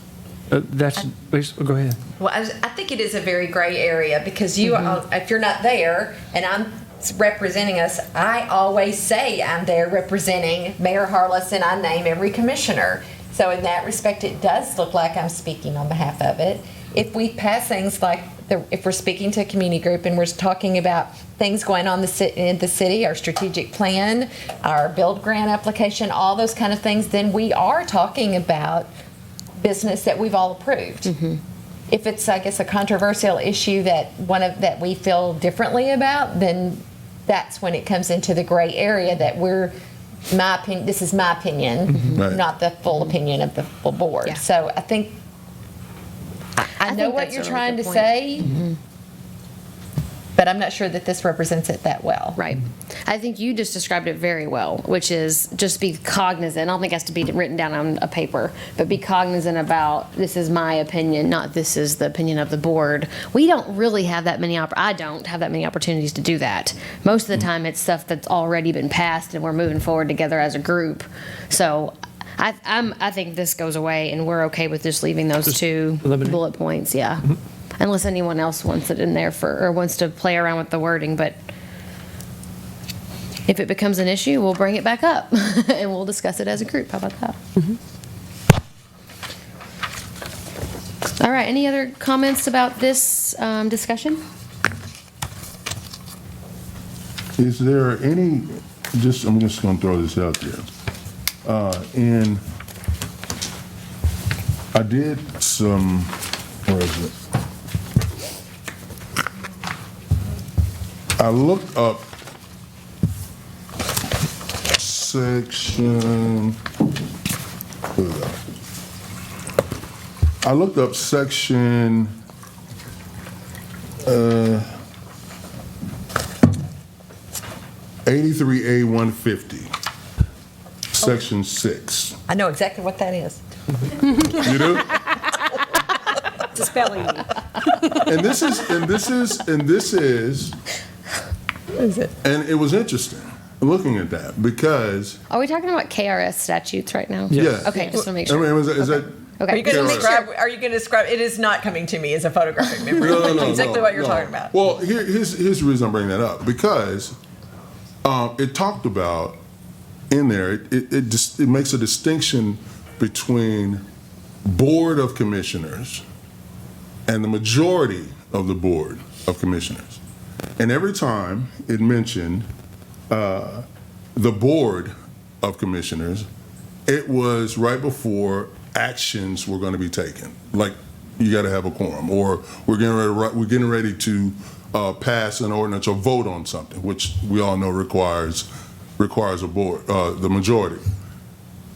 Go ahead. Well, I think it is a very gray area because if you're not there and I'm representing us, I always say I'm there representing Mayor Harless and I name every commissioner. So in that respect, it does look like I'm speaking on behalf of it. If we pass things like, if we're speaking to a community group and we're talking about things going on in the city, our strategic plan, our build grant application, all those kind of things, then we are talking about business that we've all approved. If it's, I guess, a controversial issue that we feel differently about, then that's when it comes into the gray area that this is my opinion, Right. not the full opinion of the full board. Yeah. So I think I know think what that's you're a really trying good to point. say, but I'm not sure that this represents it that well. Right. I think you just described it very well, which is just be cognizant. I don't think it has to be written down on a paper, but be cognizant about this is my opinion, not this is the opinion of the board. We don't really have that many, I don't have that many opportunities to do that. Most of the time it's stuff that's already been passed and we're moving forward together as a group. So I think this goes away and we're okay with just leaving those two eliminate. bullet points, yeah. Unless anyone else wants it in there or wants to play around with the wording, but if it becomes an issue, we'll bring it back up and we'll discuss it as a group. How about that? All right, any other comments about this discussion? Is there any, I'm just going to throw this out there. And I did some, where is it? I looked up section, section 83A 150, section 6. I know exactly what that is. You do? It's a spelling bee. And this is, and it was interesting looking at that because. Are we talking about KRS statutes right now? Yeah. Okay, just to make I sure. mean, is that? Okay. Are you going to KRS. describe? Are you going to describe? It is not coming to me as a photographic memory. Exactly what you're talking about. Well, here's the reason I'm bringing that up because it talked about in there. It makes a distinction between Board of Commissioners and the majority of the Board of Commissioners. And every time it mentioned the Board of Commissioners, it was right before actions were going to be taken. Like, you got to have a quorum, or we're getting ready to pass an ordinance or vote on something, which we all know requires a board, the majority.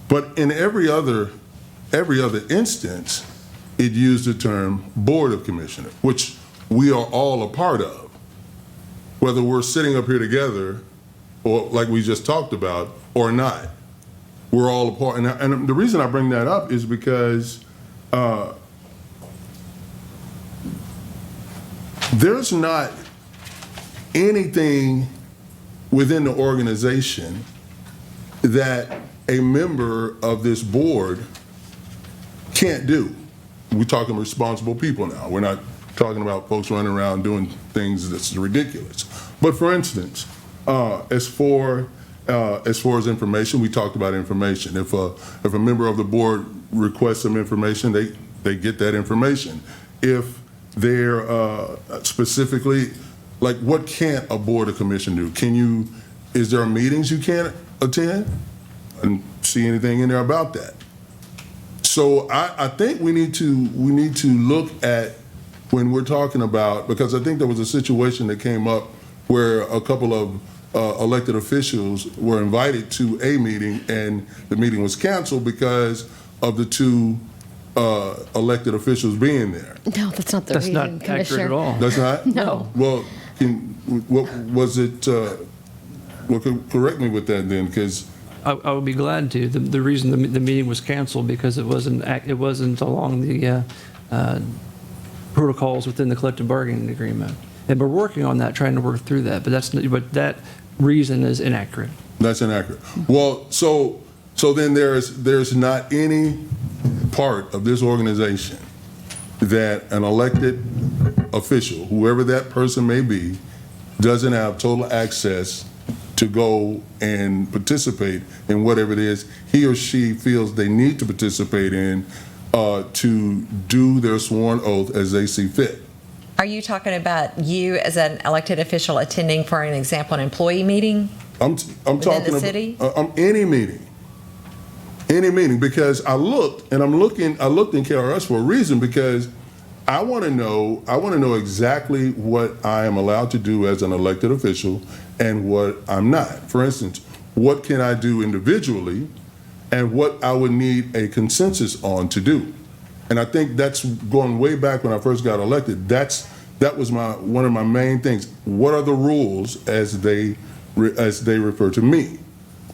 But in every other instance, it used the term Board of Commissioners, which we are all a part of. Whether we're sitting up here together, or like we just talked about, or not, we're all a part. And the reason I bring that up is because there's not anything within the organization that a member of this board can't do. We're talking responsible people now. We're not talking about folks running around doing things that's ridiculous. But for instance, as far as information, we talked about information. If a member of the board requests some information, they get that information. If they're specifically, like, what can't a board of commission do? Is there meetings you can't attend? I didn't see anything in there about that. So I think we need to look at when we're talking about, because I think there was a situation that came up where a couple of elected officials were invited to a meeting and the meeting was canceled because of the two elected officials being there. No, that's not the That's reason, not accurate Commissioner. at all. That's not? No. Well, what was it, well, correct me with that then, because. I would be glad to. The reason the meeting was canceled because it wasn't along the protocols within the collective bargaining agreement. And we're working on that, trying to work through that, but that reason is inaccurate. That's inaccurate. Well, so then there's not any part of this organization that an elected official, whoever that person may be, doesn't have total access to go and participate in whatever it is he or she feels they need to participate in to do their sworn oath as they see fit. Are you talking about you as an elected official attending, for an example, an employee meeting? I'm talking the city? about any meeting, because I looked in KRS for a reason, because I want to know exactly what I am allowed to do as an elected official and what I'm not. For instance, what can I do individually and what I would need a consensus on to do. And I think that's going way back when I first got elected. That was one of my main things. What are the rules as they refer to me?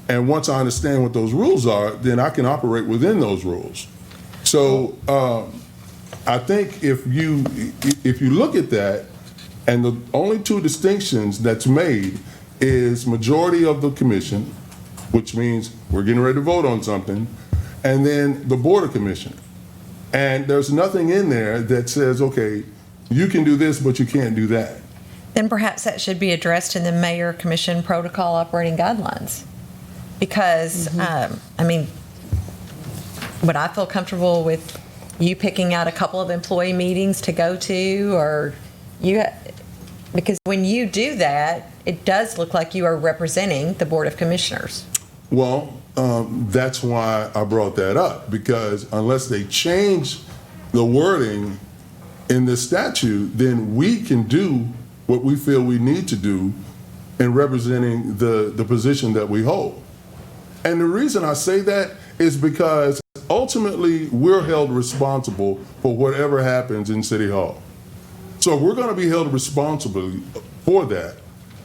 And once I understand what those rules are, then I can operate within those rules. So I think if you look at that, and the only two distinctions that's made is majority of the commission, which means we're getting ready to vote on something, and then the Board of Commissioners. And there's nothing in there that says, okay, you can do this, but you can't do that. Then perhaps that should be addressed in the Mayor Commission Protocol Operating Guidelines. Because, would I feel comfortable with you picking out a couple of employee meetings to go to, or because when you do that, it does look like you are representing the Board of Commissioners. Well, that's why I brought that up, because unless they change the wording in the statute, then we can do what we feel we need to do in representing the position that we hold. And the reason I say that is because ultimately we're held responsible for whatever happens in City Hall. So if we're going to be held responsible for that,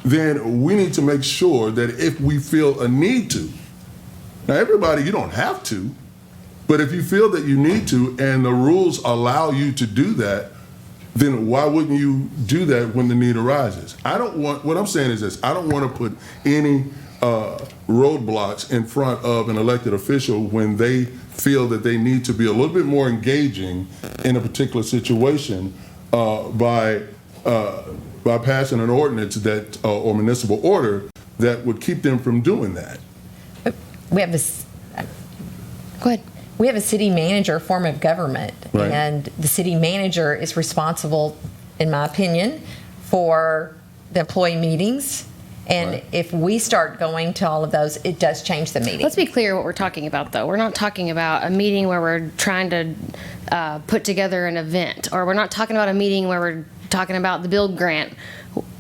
then we need to make sure that if we feel a need to, now everybody, you don't have to, but if you feel that you need to and the rules allow you to do that, then why wouldn't you do that when the need arises? What I'm saying is this, I don't want to put any roadblocks in front of an elected official when they feel that they need to be a little bit more engaging in a particular situation by passing an ordinance that or municipal order that would keep them from doing that. We have this. Go ahead. We have a city manager form of government, right. And the city manager is responsible, in my opinion, for the employee meetings. And right. If we start going to all of those, it does change the meeting. Let's be clear what we're talking about, though. We're not talking about a meeting where we're trying to put together an event, or we're not talking about a meeting where we're talking about the build grant.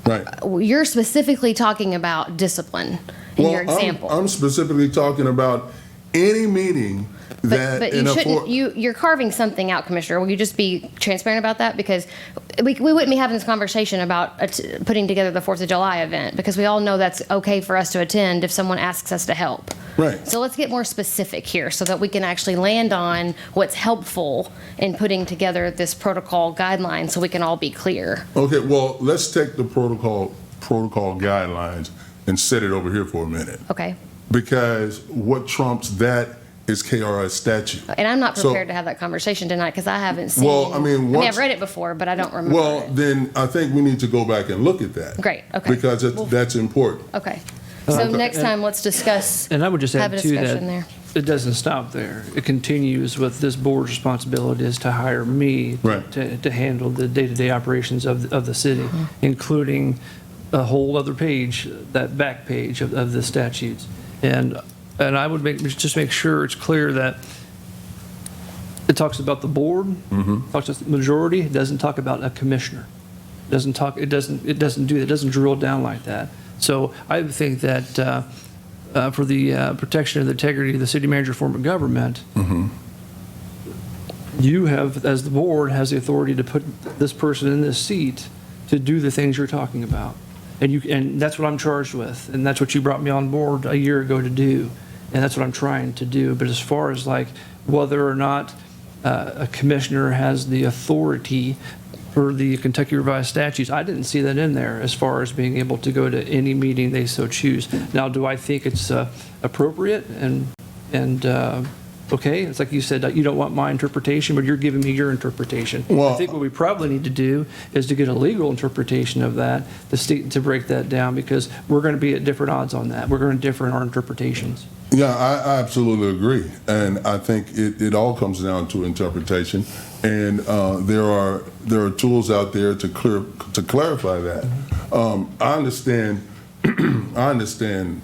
Right. You're specifically talking about discipline in your example. I'm specifically talking about any meeting that. But you shouldn't. You're carving something out, Commissioner. Will you just be transparent about that? Because we wouldn't be having this conversation about putting together the 4th of July event, because we all know that's okay for us to attend if someone asks us to help. Right. So let's get more specific here so that we can actually land on what's helpful in putting together this protocol guideline so we can all be clear. Okay, well, let's take the protocol guidelines and set it over here for a minute. Okay. Because what trumps that is KRS statute. And I'm not prepared to have that conversation tonight because I haven't seen. Well, I've read it before, but I don't remember. Well, it. then I think we need to go back and look at that. Great. Okay. Because that's important. Okay. So next time, let's discuss. And I would just have add a too discussion that there. it doesn't stop there. It continues with this board's responsibility is to hire me Right. to handle the day-to-day operations of the city, including a whole other page, that back page of the statutes. And I would just make sure it's clear that it talks about the board, talks about the majority. It doesn't talk about a commissioner. It doesn't do that. It doesn't drill down like that. So I think that for the protection of the integrity of the city manager form of government, you have, as the board, has the authority to put this person in this seat to do the things you're talking about. And that's what I'm charged with. And that's what you brought me on board a year ago to do. And that's what I'm trying to do. But as far as like whether or not a commissioner has the authority for the Kentucky Revised Statutes, I didn't see that in there as far as being able to go to any meeting they so choose. Now, do I think it's appropriate and Okay, it's like you said, you don't want my interpretation, but you're giving me your interpretation. Well- I think what we probably need to do is to get a legal interpretation of that, to break that down, because we're going to be at different odds on that. We're going to differ in our interpretations. Yeah, I absolutely agree, and I think it all comes down to interpretation, and there are tools out there to clarify that. I understand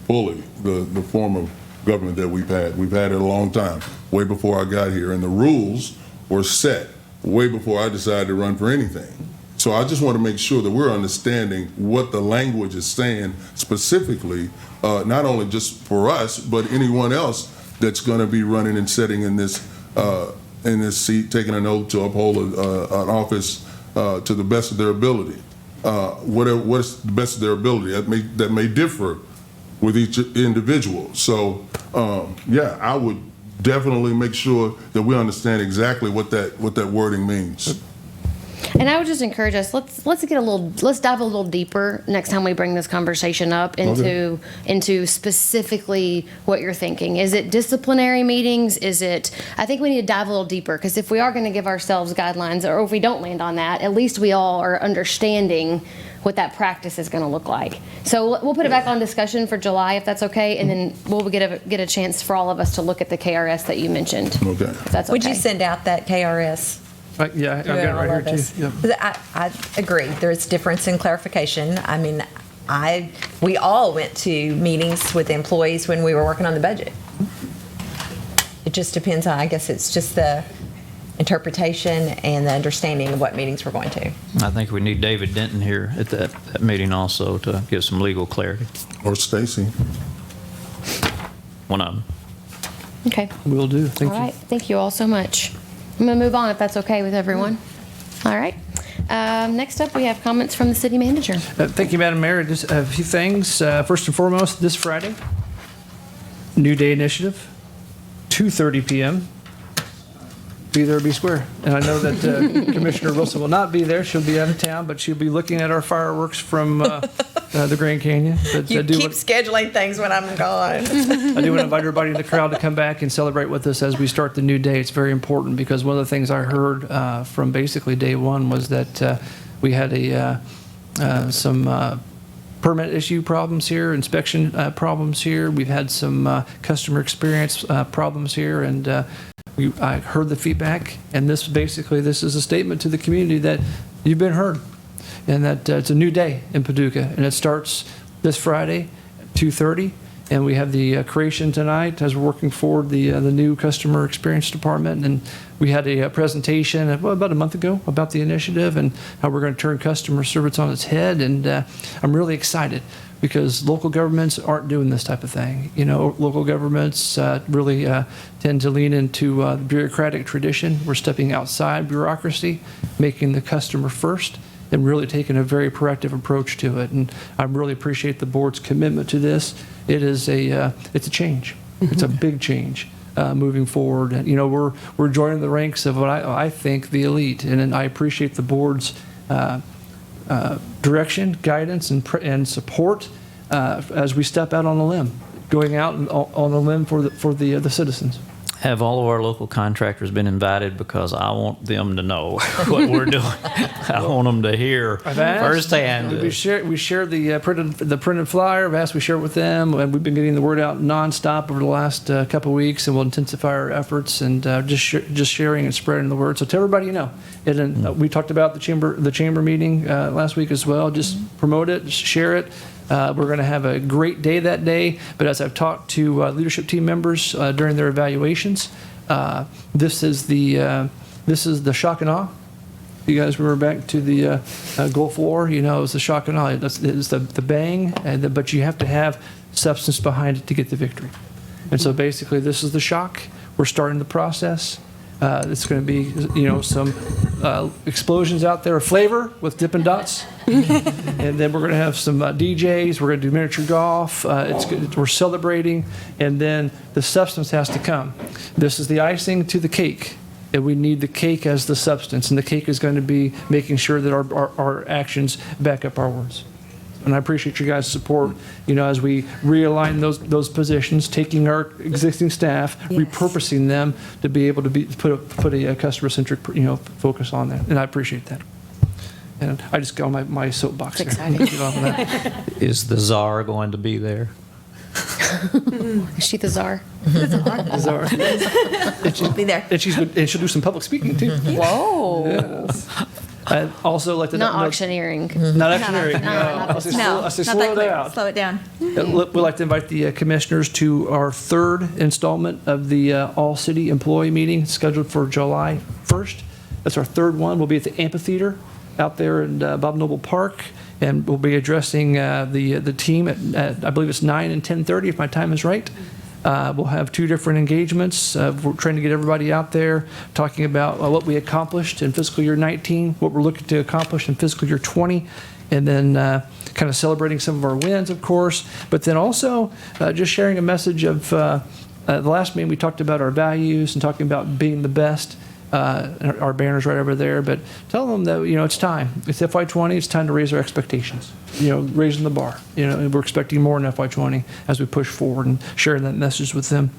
fully the form of government that we've had. We've had it a long time, way before I got here, and the rules were set way before I decided to run for anything. So I just want to make sure that we're understanding what the language is saying specifically, not only just for us, but anyone else that's going to be running and sitting in this seat, taking an oath to uphold an office to the best of their ability. What's the best of their ability? That may differ with each individual. So, yeah, I would definitely make sure that we understand exactly what that wording means. And I would just encourage us, let's dive a little deeper next time we bring this conversation up into specifically what you're thinking. Is it disciplinary meetings? I think we need to dive a little deeper, because if we are going to give ourselves guidelines, or if we don't land on that, at least we all are understanding what that practice is going to look like. So we'll put it back on discussion for July, if that's okay, and then we'll get a chance for all of us to look at the KRS that you mentioned. Okay. If that's okay. Would you send out that KRS? Yeah, I've got it right here too. Yep. I agree. There's difference in clarification. I mean, we all went to meetings with employees when we were working on the budget. It just depends on, I guess it's just the interpretation and the understanding of what meetings we're going to. I think we need David Denton here at that meeting also to give some legal clarity. Or Stacy. One of them. Okay. Will do. Thank you. All right. Thank you all so much. I'm going to move on if that's okay with everyone. All right. Next up, we have comments from the city manager. Thank you, Madam Mayor. Just a few things. First and foremost, this Friday, New Day Initiative, 2:30 p.m. Be there, be square. And I know that Commissioner Wilson will not be there. She'll be out of town, but she'll be looking at our fireworks from the Grand Canyon. But You keep scheduling things when I'm gone. I do want to invite everybody in the crowd to come back and celebrate with us as we start the new day. It's very important, because one of the things I heard from basically day one was that we had some permit issue problems here, inspection problems here. We've had some customer experience problems here, and I heard the feedback, and this is a statement to the community that you've been heard, and that it's a new day in Paducah, and it starts this Friday at 2:30, and we have the creation tonight as we're working forward the new customer experience department, and we had a presentation about a month ago about the initiative and how we're going to turn customer service on its head, and I'm really excited, because local governments aren't doing this type of thing. You know, local governments really tend to lean into the bureaucratic tradition. We're stepping outside bureaucracy, making the customer first, and really taking a very proactive approach to it. And I really appreciate the board's commitment to this. It's a change. It's a big change moving forward. And, you know, we're joining the ranks of what I think the elite, and I appreciate the board's direction, guidance, and support as we step out on a limb, going out on a limb for the citizens. Have all of our local contractors been invited? Because I want them to know what we're doing. I want them to hear firsthand. We shared the printed flyer. I've asked we share it with them, and we've been getting the word out nonstop over the last couple of weeks, and we'll intensify our efforts and just sharing and spreading the word. So to everybody you know, and we talked about the chamber meeting last week as well. Just promote it, share it. We're going to have a great day that day, but as I've talked to leadership team members during their evaluations, this is the shock and awe. You guys remember back to the Gulf War? You know, it was the shock and awe. It's the bang, but you have to have substance behind it to get the victory. And so basically, this is the shock. We're starting the process. It's going to be, you know, some explosions out there of flavor with Dippin' Dots. And then we're going to have some DJs. We're going to do miniature golf. We're celebrating. And then the substance has to come. This is the icing to the cake. And we need the cake as the substance. And the cake is going to be making sure that our actions back up our words. And I appreciate you guys' support, as we realign those positions, taking our existing staff, repurposing them to be able to put a customer-centric, focus on that. And I appreciate that. And I just got on my soapbox here. Get off of that. Is the czar going to be there? Is she the czar? Czar. She'll be there. And she'll do some public speaking, too. Whoa. Yes. I'd also like to Not auctioneering. Not auctioneering. No, I say not slow that it quick. out. Slow it down. We'd like to invite the commissioners to our third installment of the all-city employee meeting scheduled for July 1st. That's our third one. We'll be at the amphitheater out there in Bob Noble Park, and we'll be addressing the team at I believe it's 9 and 10:30 if my time is right. We'll have two different engagements. We're trying to get everybody out there talking about what we accomplished in fiscal year 19, what we're looking to accomplish in fiscal year 20, and then kind of celebrating some of our wins, of course, but then also just sharing a message of the last meeting we talked about our values and talking about being the best. Our banner's right over there, but tell them that, it's time. It's FY20, it's time to raise our expectations, raising the bar. We're expecting more in FY20 as we push forward and sharing that message with them.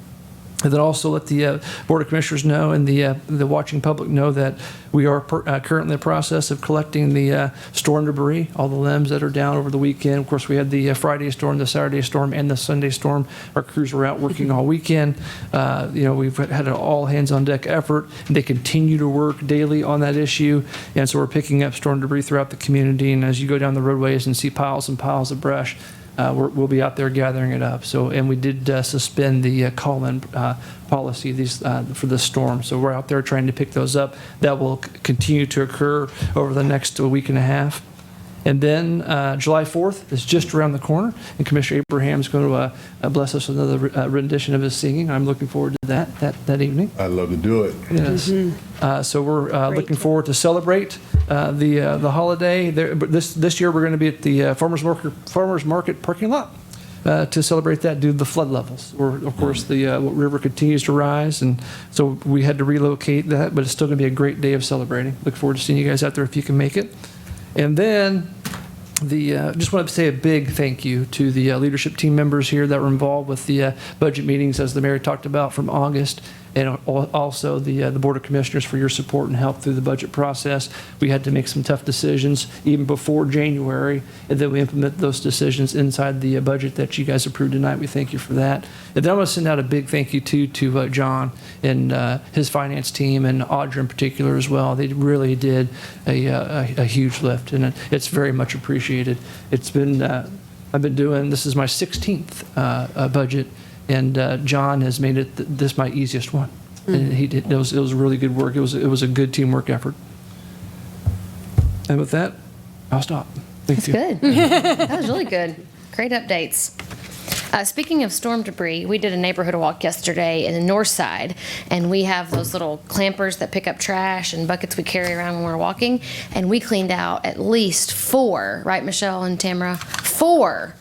And then also let the Board of Commissioners know and the watching public know that we are currently in the process of collecting the storm debris, all the limbs that are down over the weekend. Of course, we had the Friday storm, the Saturday storm, and the Sunday storm. Our crews were out working all weekend. We've had an all hands on deck effort, and they continue to work daily on that issue. And so we're picking up storm debris throughout the community. And as you go down the roadways and see piles and piles of brush, we'll be out there gathering it up. And we did suspend the call-in policy for the storm. So we're out there trying to pick those up. That will continue to occur over the next week and a half. And then July 4th is just around the corner, and Commissioner Abraham's going to bless us with another rendition of his singing. I'm looking forward to that evening. I'd love to do it. Yes. So we're looking forward to celebrate the holiday. This year we're going to be at the Farmers Market parking lot to celebrate that due to the flood levels. Of course, the river continues to rise, and so we had to relocate that, but it's still going to be a great day of celebrating. Look forward to seeing you guys out there if you can make it. And then just want to say a big thank you to the leadership team members here that were involved with the budget meetings, as the mayor talked about, from August, and also the Board of Commissioners for your support and help through the budget process. We had to make some tough decisions even before January, and then we implement those decisions inside the budget that you guys approved tonight. We thank you for that. And then I want to send out a big thank you to John and his finance team, and Audra in particular as well. They really did a huge lift, and it's very much appreciated. It's been I've been doing, this is my 16th budget, and John has made this my easiest one. And it was really good work. It was a good teamwork effort. And with that, I'll stop. Thank you. That's good. That was really good. Great updates. Speaking of storm debris, we did a neighborhood walk yesterday in the north side, and we have those little clampers that pick up trash and buckets we carry around when we're walking, and we cleaned out at least 4, right, Michelle and Tamara? 4.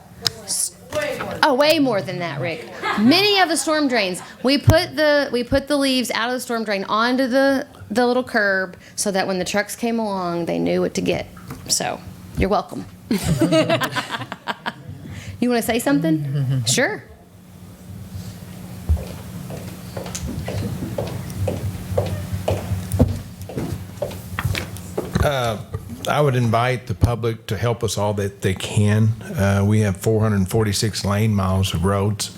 Oh, way more than that, Rick. Many of the storm drains. We put the leaves out of the storm drain onto the little curb so that when the trucks came along, they knew what to get. So, you're welcome. You want to say something? Sure. I would invite the public to help us all that they can. We have 446 lane miles of roads.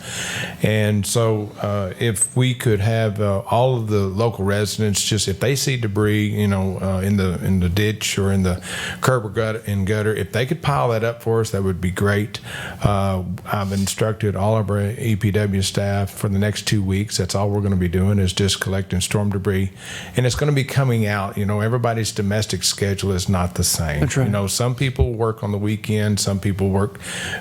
And so if we could have all of the local residents, just if they see debris, in the ditch or in the curb or gutter, if they could pile that up for us, that would be great. I've instructed all of our EPW staff for the next 2 weeks. That's all we're going to be doing is just collecting storm debris. And it's going to be coming out. Everybody's domestic schedule is not the same. That's right. Some people work on the weekend, some people work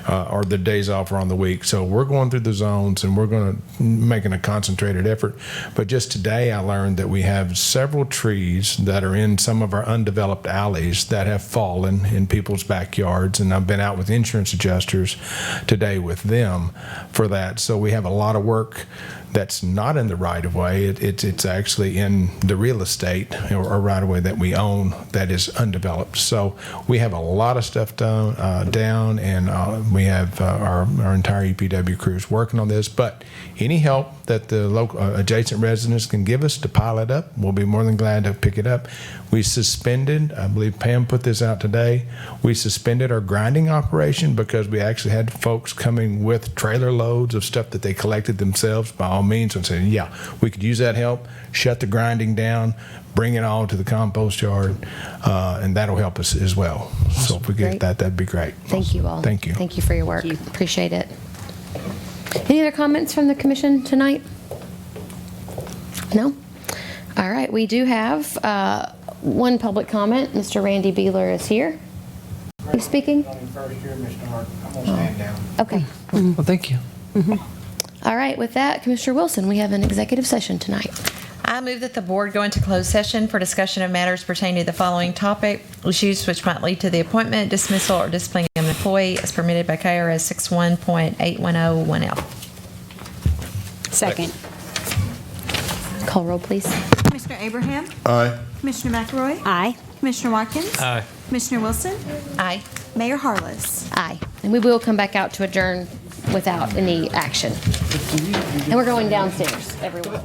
or the days off are on the week. So we're going through the zones and we're going to making a concentrated effort. But just today I learned that we have several trees that are in some of our undeveloped alleys that have fallen in people's backyards, and I've been out with insurance adjusters today with them for that. So we have a lot of work that's not in the right of way. It's actually in the real estate or right of way that we own that is undeveloped. So we have a lot of stuff down, and we have our entire EPW crews working on this. But any help that the local adjacent residents can give us to pile it up, we'll be more than glad to pick it up. We suspended, I believe Pam put this out today, we suspended our grinding operation because we actually had folks coming with trailer loads of stuff that they collected themselves by all means, and saying, yeah, we could use that help, shut the grinding down, bring it all to the compost yard, and that'll help us as well. So if we get Great. that'd be great. Thank you all. Thank you. Thank you for your work. Appreciate it. Any other comments from the commission tonight? No? All right, we do have one public comment. Mr. Randy Beeler is here. Are you speaking? First year, Mr. Hart. I'm gonna stand down. Okay. Well, thank you. All right, with that, Commissioner Wilson, we have an executive session tonight. I move that the board go into closed session for discussion of matters pertaining to the following topic: issues which might lead to the appointment, dismissal, or disciplining of an employee as permitted by KRS 61.8101L. Second. Call roll, please. Commissioner Abraham? Aye. Commissioner McElroy? Aye. Commissioner Watkins? Aye. Commissioner Wilson? Aye. Mayor Harless? Aye. And we will come back out to adjourn without any action. And we're going downstairs, everyone.